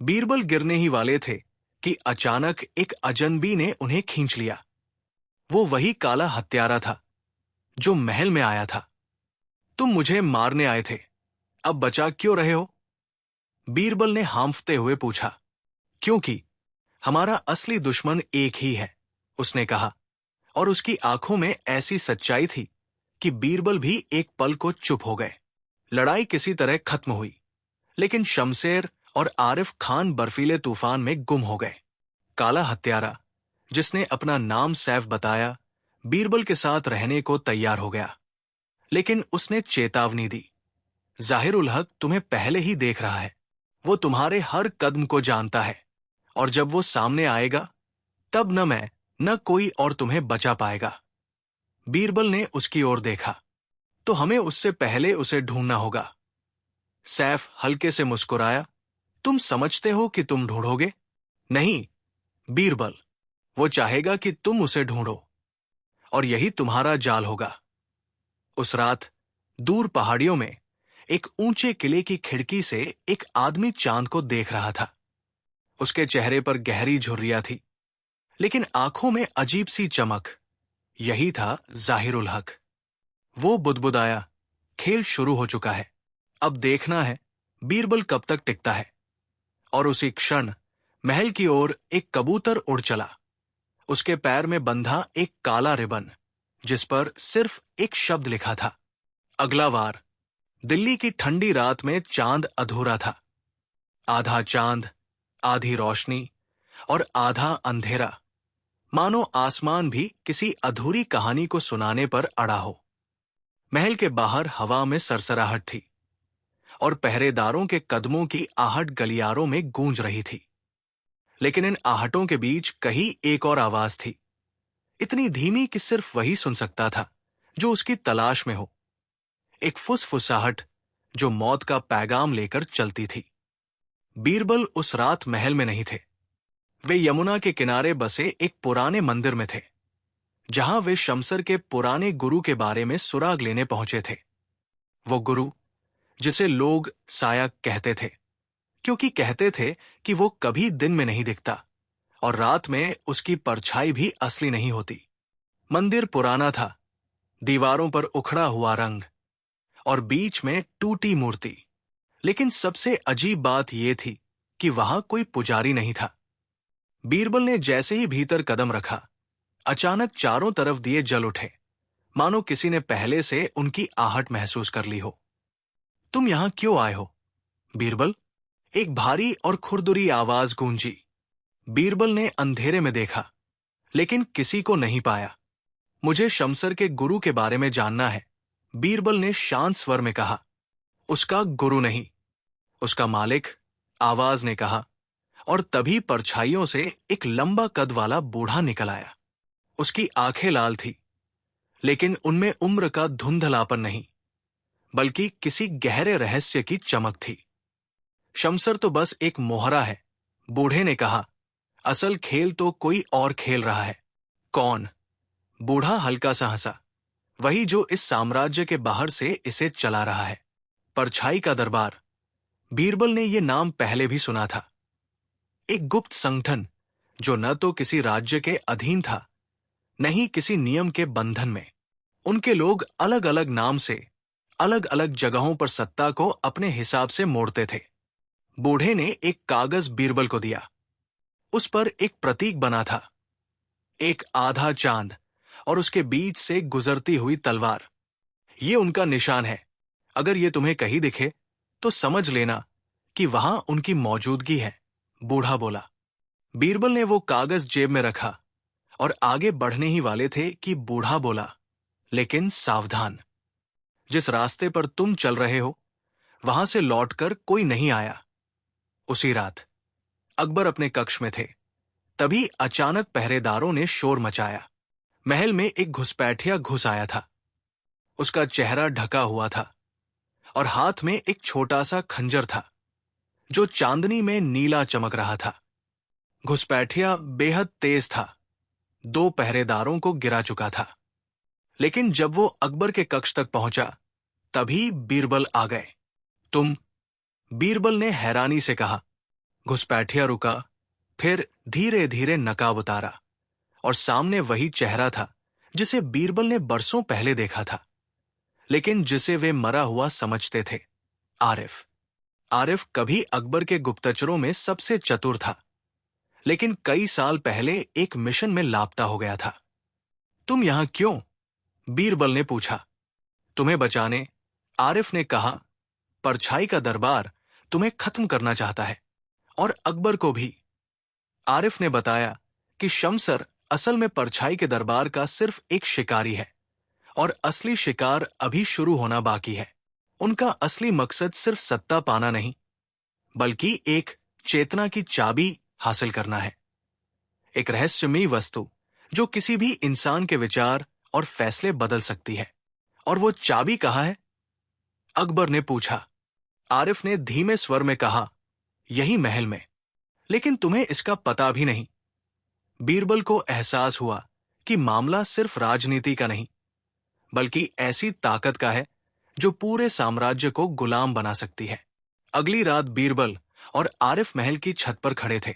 बीरबल गिरने ही वाले थे कि अचानक एक अजनबी ने उन्हें खींच लिया। वो वही काला हत्यारा था जो महल में आया था। तुम मुझे मारने आए थे, अब बचा क्यों रहे हो? बीरबल ने हांफते हुए पूछा। क्योंकि हमारा असली दुश्मन एक ही है, उसने कहा, और उसकी आंखों में ऐसी सच्चाई थी कि बीरबल भी एक पल को चुप हो गए। लड़ाई किसी तरह खत्म हुई, लेकिन शमशेर और आरिफ खान बर्फीले तूफान में गुम हो गए। काला हत्यारा, जिसने अपना नाम सैफ बताया, बीरबल के साथ रहने को तैयार हो गया, लेकिन उसने चेतावनी दी। जाहिरुल हक तुम्हें पहले ही देख रहा है। वो तुम्हारे हर कदम को जानता है, और जब वो सामने आएगा, तब न मैं न कोई और तुम्हें बचा पाएगा। बीरबल ने उसकी ओर देखा। तो हमें उससे पहले उसे ढूंढना होगा। सैफ हल्के से मुस्कुराया। तुम समझते हो कि तुम ढूंढोगे? नहीं बीरबल, वो चाहेगा कि तुम उसे ढूंढो, और यही तुम्हारा जाल होगा। उस रात दूर पहाड़ियों में एक ऊंचे किले की खिड़की से एक आदमी चांद को देख रहा था। उसके चेहरे पर गहरी झुर्रियां थी, लेकिन आंखों में अजीब सी चमक। यही था जाहिरुल हक। वो बुदबुदाया, खेल शुरू हो चुका है, अब देखना है बीरबल कब तक टिकता है। और उसी क्षण महल की ओर एक कबूतर उड़ चला। उसके पैर में बंधा एक काला रिबन, जिस पर सिर्फ एक शब्द लिखा था, अगला वार। दिल्ली की ठंडी रात में चांद अधूरा था। आधा चांद, आधी रोशनी और आधा अंधेरा, मानो आसमान भी किसी अधूरी कहानी को सुनाने पर अड़ा हो। महल के बाहर हवा में सरसराहट थी, और पहरेदारों के कदमों की आहट गलियारों में गूंज रही थी। लेकिन इन आहटों के बीच कहीं एक और आवाज थी, इतनी धीमी कि सिर्फ वही सुन सकता था जो उसकी तलाश में हो। एक फुसफुसाहट जो मौत का पैगाम लेकर चलती थी। बीरबल उस रात महल में नहीं थे। वे यमुना के किनारे बसे एक पुराने मंदिर में थे, जहां वे शमसर के पुराने गुरु के बारे में सुराग लेने पहुंचे थे। वो गुरु, जिसे लोग साया कहते थे, क्योंकि कहते थे कि वो कभी दिन में नहीं दिखता और रात में उसकी परछाई भी असली नहीं होती। मंदिर पुराना था, दीवारों पर उखड़ा हुआ रंग और बीच में टूटी मूर्ति। लेकिन सबसे अजीब बात यह थी कि वहां कोई पुजारी नहीं था। बीरबल ने जैसे ही भीतर कदम रखा, अचानक चारों तरफ दिए जल उठे, मानो किसी ने पहले से उनकी आहट महसूस कर ली हो। तुम यहां क्यों आए हो, बीरबल? एक भारी और खुरदुरी आवाज गूंजी। बीरबल ने अंधेरे में देखा, लेकिन किसी को नहीं पाया। मुझे शमसर के गुरु के बारे में जानना है, बीरबल ने शांत स्वर में कहा। उसका गुरु नहीं, उसका मालिक, आवाज ने कहा, और तभी परछाइयों से एक लंबा कद वाला बूढ़ा निकल आया। उसकी आंखें लाल थी, लेकिन उनमें उम्र का धुंधलापन नहीं, बल्कि किसी गहरे रहस्य की चमक थी। शमसर तो बस एक मोहरा है, बूढ़े ने कहा। असल खेल तो कोई और खेल रहा है। कौन? बूढ़ा हल्का सा हंसा। वही जो इस साम्राज्य के बाहर से इसे चला रहा है, परछाई का दरबार। बीरबल ने यह नाम पहले भी सुना था। एक गुप्त संगठन जो न तो किसी राज्य के अधीन था, न ही किसी नियम के बंधन में। उनके लोग अलग अलग नाम से अलग अलग जगहों पर सत्ता को अपने हिसाब से मोड़ते थे। बूढ़े ने एक कागज बीरबल को दिया। उस पर एक प्रतीक बना था, एक आधा चांद और उसके बीच से गुजरती हुई तलवार। ये उनका निशान है। अगर ये तुम्हें कहीं दिखे तो समझ लेना कि वहां उनकी मौजूदगी है, बूढ़ा बोला। बीरबल ने वो कागज जेब में रखा और आगे बढ़ने ही वाले थे कि बूढ़ा बोला, लेकिन सावधान। जिस रास्ते पर तुम चल रहे हो, वहां से लौटकर कोई नहीं आया। उसी रात अकबर अपने कक्ष में थे, तभी अचानक पहरेदारों ने शोर मचाया। महल में एक घुसपैठिया घुस आया था। उसका चेहरा ढका हुआ था और हाथ में एक छोटा सा खंजर था, जो चांदनी में नीला चमक रहा था। घुसपैठिया बेहद तेज था, 2 पहरेदारों को गिरा चुका था। लेकिन जब वो अकबर के कक्ष तक पहुंचा, तभी बीरबल आ गए। तुम? बीरबल ने हैरानी से कहा। घुसपैठिया रुका, फिर धीरे धीरे नकाब उतारा और सामने वही चेहरा था जिसे बीरबल ने बरसों पहले देखा था, लेकिन जिसे वे मरा हुआ समझते थे। आरिफ। आरिफ कभी अकबर के गुप्तचरों में सबसे चतुर था, लेकिन कई साल पहले एक मिशन में लापता हो गया था। तुम यहां क्यों? बीरबल ने पूछा। तुम्हें बचाने, आरिफ ने कहा। परछाई का दरबार तुम्हें खत्म करना चाहता है, और अकबर को भी। आरिफ ने बताया कि शमसर असल में परछाई के दरबार का सिर्फ एक शिकारी है, और असली शिकार अभी शुरू होना बाकी है। उनका असली मकसद सिर्फ सत्ता पाना नहीं, बल्कि एक चेतना की चाबी हासिल करना है। एक रहस्यमयी वस्तु जो किसी भी इंसान के विचार और फैसले बदल सकती है। और वो चाबी कहाँ है? अकबर ने पूछा। आरिफ ने धीमे स्वर में कहा, यही महल में। लेकिन तुम्हें इसका पता भी नहीं। बीरबल को एहसास हुआ कि मामला सिर्फ राजनीति का नहीं, बल्कि ऐसी ताकत का है जो पूरे साम्राज्य को गुलाम बना सकती है। अगली रात बीरबल और आरिफ महल की छत पर खड़े थे।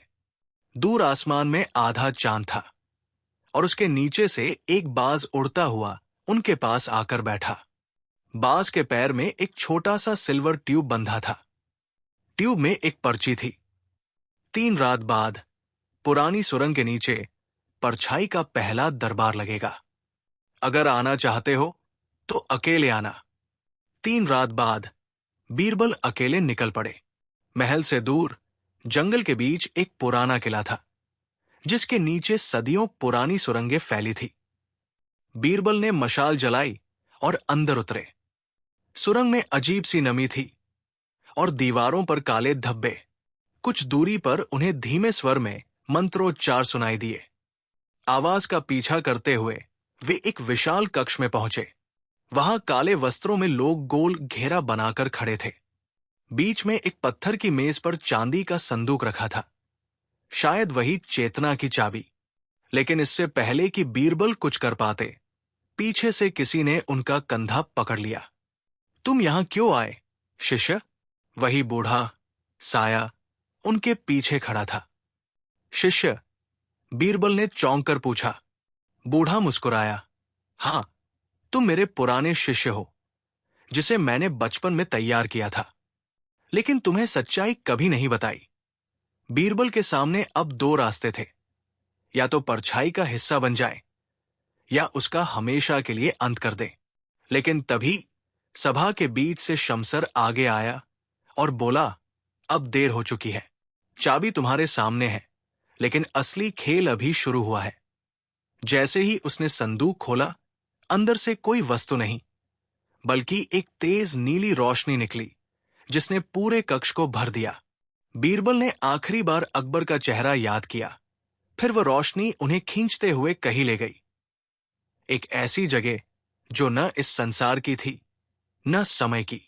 दूर आसमान में आधा चांद था और उसके नीचे से एक बाज उड़ता हुआ उनके पास आकर बैठा। बाज के पैर में एक छोटा सा सिल्वर ट्यूब बंधा था। ट्यूब में एक पर्ची थी। 3 रात बाद पुरानी सुरंग के नीचे परछाई का पहला दरबार लगेगा। अगर आना चाहते हो तो अकेले आना। 3 रात बाद बीरबल अकेले निकल पड़े। महल से दूर जंगल के बीच एक पुराना किला था, जिसके नीचे सदियों पुरानी सुरंगें फैली थी। बीरबल ने मशाल जलाई और अंदर उतरे। सुरंग में अजीब सी नमी थी और दीवारों पर काले धब्बे। कुछ दूरी पर उन्हें धीमे स्वर में मंत्रोच्चार सुनाई दिए। आवाज का पीछा करते हुए वे एक विशाल कक्ष में पहुंचे। वहां काले वस्त्रों में लोग गोल घेरा बनाकर खड़े थे। बीच में एक पत्थर की मेज पर चांदी का संदूक रखा था, शायद वही चेतना की चाबी। लेकिन इससे पहले कि बीरबल कुछ कर पाते, पीछे से किसी ने उनका कंधा पकड़ लिया। तुम यहां क्यों आए, शिष्य? वही बूढ़ा साया उनके पीछे खड़ा था। शिष्य? बीरबल ने चौंक कर पूछा। बूढ़ा मुस्कुराया। हां, तुम मेरे पुराने शिष्य हो, जिसे मैंने बचपन में तैयार किया था, लेकिन तुम्हें सच्चाई कभी नहीं बताई। बीरबल के सामने अब दो रास्ते थे, या तो परछाई का हिस्सा बन जाए या उसका हमेशा के लिए अंत कर दे। लेकिन तभी सभा के बीच से शमसर आगे आया और बोला, अब देर हो चुकी है। चाबी तुम्हारे सामने है, लेकिन असली खेल अभी शुरू हुआ है। जैसे ही उसने संदूक खोला, अंदर से कोई वस्तु नहीं, बल्कि एक तेज नीली रोशनी निकली, जिसने पूरे कक्ष को भर दिया। बीरबल ने आखिरी बार अकबर का चेहरा याद किया, फिर वह रोशनी उन्हें खींचते हुए कहीं ले गई। एक ऐसी जगह जो न इस संसार की थी, न समय की।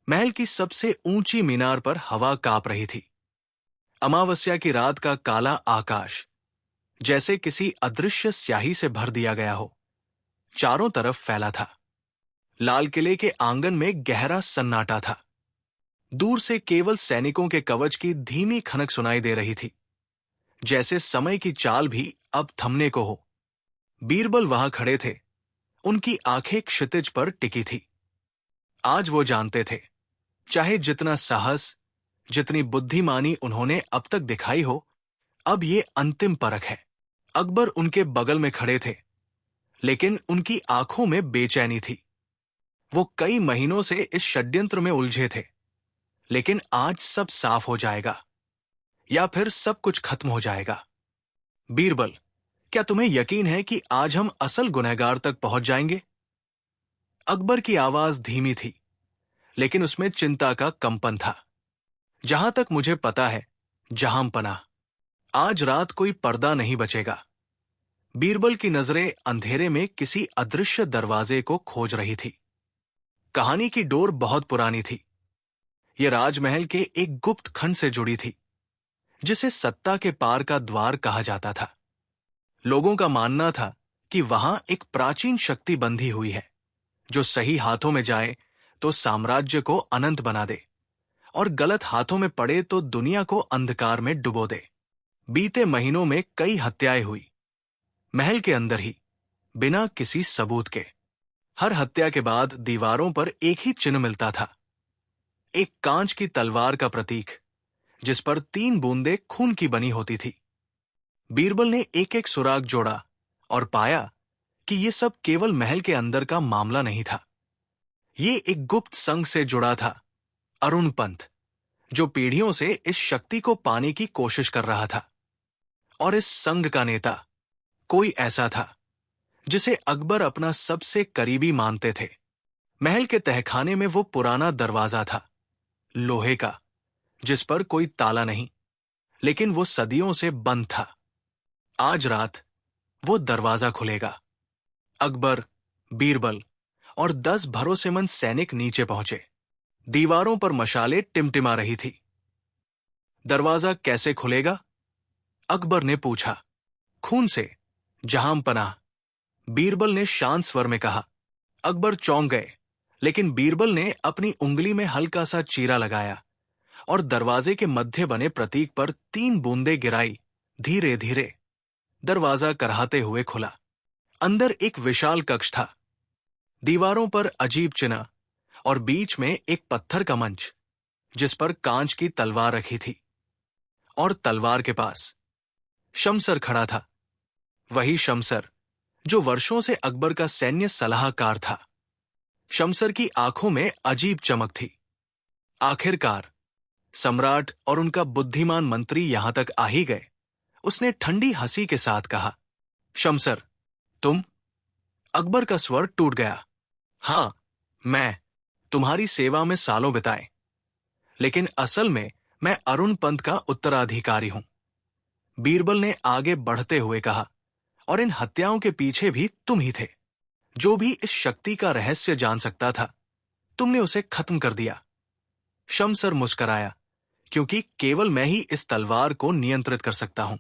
महल की सबसे ऊंची मीनार पर हवा कांप रही थी। अमावस्या की रात का काला आकाश जैसे किसी अदृश्य स्याही से भर दिया गया हो, चारों तरफ फैला था। लाल किले के आंगन में गहरा सन्नाटा था। दूर से केवल सैनिकों के कवच की धीमी खनक सुनाई दे रही थी, जैसे समय की चाल भी अब थमने को हो। बीरबल वहां खड़े थे, उनकी आंखें क्षितिज पर टिकी थी। आज वो जानते थे, चाहे जितना साहस, जितनी बुद्धिमानी उन्होंने अब तक दिखाई हो, अब ये अंतिम परख है। अकबर उनके बगल में खड़े थे, लेकिन उनकी आंखों में बेचैनी थी। वो कई महीनों से इस षड्यंत्र में उलझे थे, लेकिन आज सब साफ हो जाएगा, या फिर सब कुछ खत्म हो जाएगा। बीरबल, क्या तुम्हें यकीन है कि आज हम असल गुनहगार तक पहुंच जाएंगे? अकबर की आवाज धीमी थी, लेकिन उसमें चिंता का कंपन था। जहां तक मुझे पता है, जहांपनाह, आज रात कोई पर्दा नहीं बचेगा। बीरबल की नजरें अंधेरे में किसी अदृश्य दरवाजे को खोज रही थी। कहानी की डोर बहुत पुरानी थी। यह राजमहल के एक गुप्त खंड से जुड़ी थी, जिसे सत्ता के पार का द्वार कहा जाता था। लोगों का मानना था कि वहां एक प्राचीन शक्ति बंधी हुई है, जो सही हाथों में जाए तो साम्राज्य को अनंत बना दे, और गलत हाथों में पड़े तो दुनिया को अंधकार में डुबो दे। बीते महीनों में कई हत्याएं हुई, महल के अंदर ही, बिना किसी सबूत के। हर हत्या के बाद दीवारों पर एक ही चिन्ह मिलता था, एक कांच की तलवार का प्रतीक, जिस पर 3 बूंदें खून की बनी होती थी। बीरबल ने एक एक सुराग जोड़ा और पाया कि यह सब केवल महल के अंदर का मामला नहीं था। ये एक गुप्त संघ से जुड़ा था, अरुण पंथ, जो पीढ़ियों से इस शक्ति को पाने की कोशिश कर रहा था। और इस संघ का नेता कोई ऐसा था जिसे अकबर अपना सबसे करीबी मानते थे। महल के तहखाने में वो पुराना दरवाजा था, लोहे का, जिस पर कोई ताला नहीं, लेकिन वो सदियों से बंद था। आज रात वो दरवाजा खुलेगा। अकबर, बीरबल और 10 भरोसेमंद सैनिक नीचे पहुंचे। दीवारों पर मशालें टिमटिमा रही थी। दरवाजा कैसे खुलेगा? अकबर ने पूछा। खून से, जहांपनाह, बीरबल ने शांत स्वर में कहा। अकबर चौंक गए, लेकिन बीरबल ने अपनी उंगली में हल्का सा चीरा लगाया और दरवाजे के मध्य बने प्रतीक पर 3 बूंदें गिराई। धीरे धीरे दरवाजा करहाते हुए खुला। अंदर एक विशाल कक्ष था, दीवारों पर अजीब चिन्ह और बीच में एक पत्थर का मंच, जिस पर कांच की तलवार रखी थी। और तलवार के पास शमसर खड़ा था, वही शमसर जो वर्षों से अकबर का सैन्य सलाहकार था। शमसर की आंखों में अजीब चमक थी। आखिरकार सम्राट और उनका बुद्धिमान मंत्री यहां तक आ ही गए। उसने ठंडी हंसी के साथ कहा, शमसर, तुम? अकबर का स्वर टूट गया। हां, मैं तुम्हारी सेवा में सालों बिताए, लेकिन असल में मैं अरुण पंत का उत्तराधिकारी हूं। बीरबल ने आगे बढ़ते हुए कहा, और इन हत्याओं के पीछे भी तुम ही थे। जो भी इस शक्ति का रहस्य जान सकता था, तुमने उसे खत्म कर दिया। शमसर मुस्कराया, क्योंकि केवल मैं ही इस तलवार को नियंत्रित कर सकता हूं।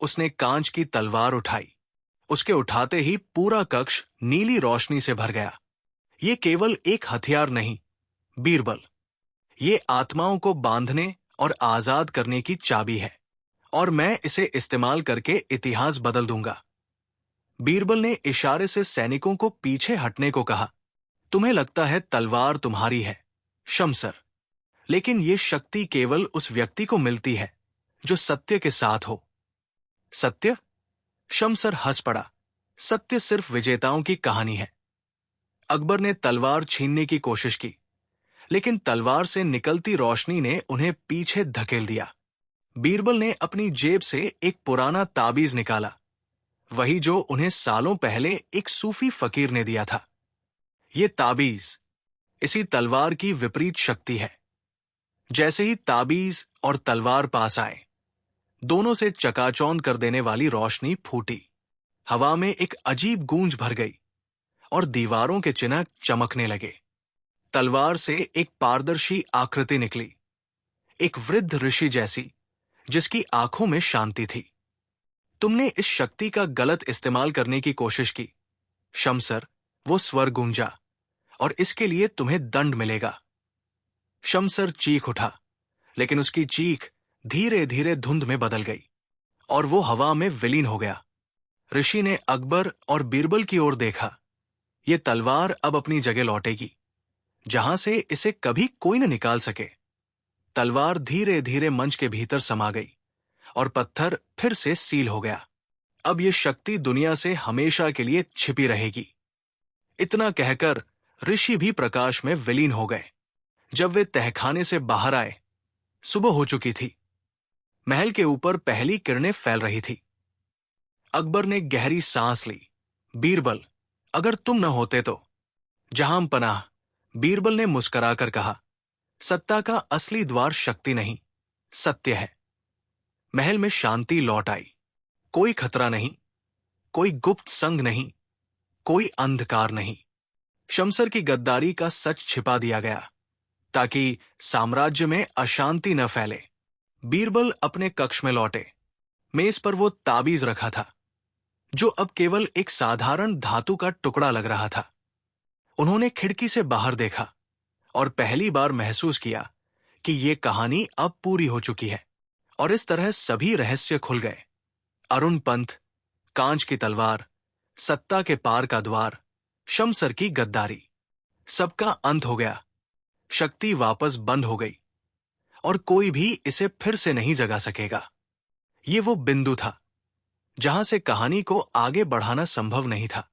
उसने कांच की तलवार उठाई। उसके उठाते ही पूरा कक्ष नीली रोशनी से भर गया। ये केवल एक हथियार नहीं, बीरबल, ये आत्माओं को बांधने और आजाद करने की चाबी है, और मैं इसे इस्तेमाल करके इतिहास बदल दूंगा। बीरबल ने इशारे से सैनिकों को पीछे हटने को कहा। तुम्हें लगता है तलवार तुम्हारी है, शमसर, लेकिन ये शक्ति केवल उस व्यक्ति को मिलती है जो सत्य के साथ हो। सत्य? शमसर हंस पड़ा। सत्य सिर्फ विजेताओं की कहानी है। अकबर ने तलवार छीनने की कोशिश की, लेकिन तलवार से निकलती रोशनी ने उन्हें पीछे धकेल दिया। बीरबल ने अपनी जेब से एक पुराना ताबीज निकाला, वही जो उन्हें सालों पहले एक सूफी फकीर ने दिया था। ये ताबीज इसी तलवार की विपरीत शक्ति है। जैसे ही ताबीज और तलवार पास आए, दोनों से चकाचौंध कर देने वाली रोशनी फूटी। हवा में एक अजीब गूंज भर गई और दीवारों के चिन्ह चमकने लगे। तलवार से एक पारदर्शी आकृति निकली, एक वृद्ध ऋषि जैसी, जिसकी आंखों में शांति थी। तुमने इस शक्ति का गलत इस्तेमाल करने की कोशिश की, शमसर, वो स्वर गूंजा, और इसके लिए तुम्हें दंड मिलेगा। शमसर चीख उठा, लेकिन उसकी चीख धीरे धीरे धुंध में बदल गई और वो हवा में विलीन हो गया। ऋषि ने अकबर और बीरबल की ओर देखा। ये तलवार अब अपनी जगह लौटेगी, जहां से इसे कभी कोई न निकाल सके। तलवार धीरे धीरे मंच के भीतर समा गई और पत्थर फिर से सील हो गया। अब ये शक्ति दुनिया से हमेशा के लिए छिपी रहेगी। इतना कहकर ऋषि भी प्रकाश में विलीन हो गए। जब वे तहखाने से बाहर आए, सुबह हो चुकी थी। महल के ऊपर पहली किरणें फैल रही थी। अकबर ने गहरी सांस ली। बीरबल, अगर तुम न होते तो। जहां पनाह, बीरबल ने मुस्कुराकर कहा, सत्ता का असली द्वार शक्ति नहीं, सत्य है। महल में शांति लौट आई। कोई खतरा नहीं, कोई गुप्त संग नहीं, कोई अंधकार नहीं। शमसर की गद्दारी का सच छिपा दिया गया, ताकि साम्राज्य में अशांति न फैले। बीरबल अपने कक्ष में लौटे। मेज पर वो ताबीज रखा था, जो अब केवल एक साधारण धातु का टुकड़ा लग रहा था। उन्होंने खिड़की से बाहर देखा और पहली बार महसूस किया कि ये कहानी अब पूरी हो चुकी है, और इस तरह सभी रहस्य खुल गए। अरुण पंथ, कांच की तलवार, सत्ता के पार का द्वार, शमसर की गद्दारी, सबका अंत हो गया। शक्ति वापस बंद हो गई और कोई भी इसे फिर से नहीं जगा सकेगा। ये वो बिंदु था जहां से कहानी को आगे बढ़ाना संभव नहीं था।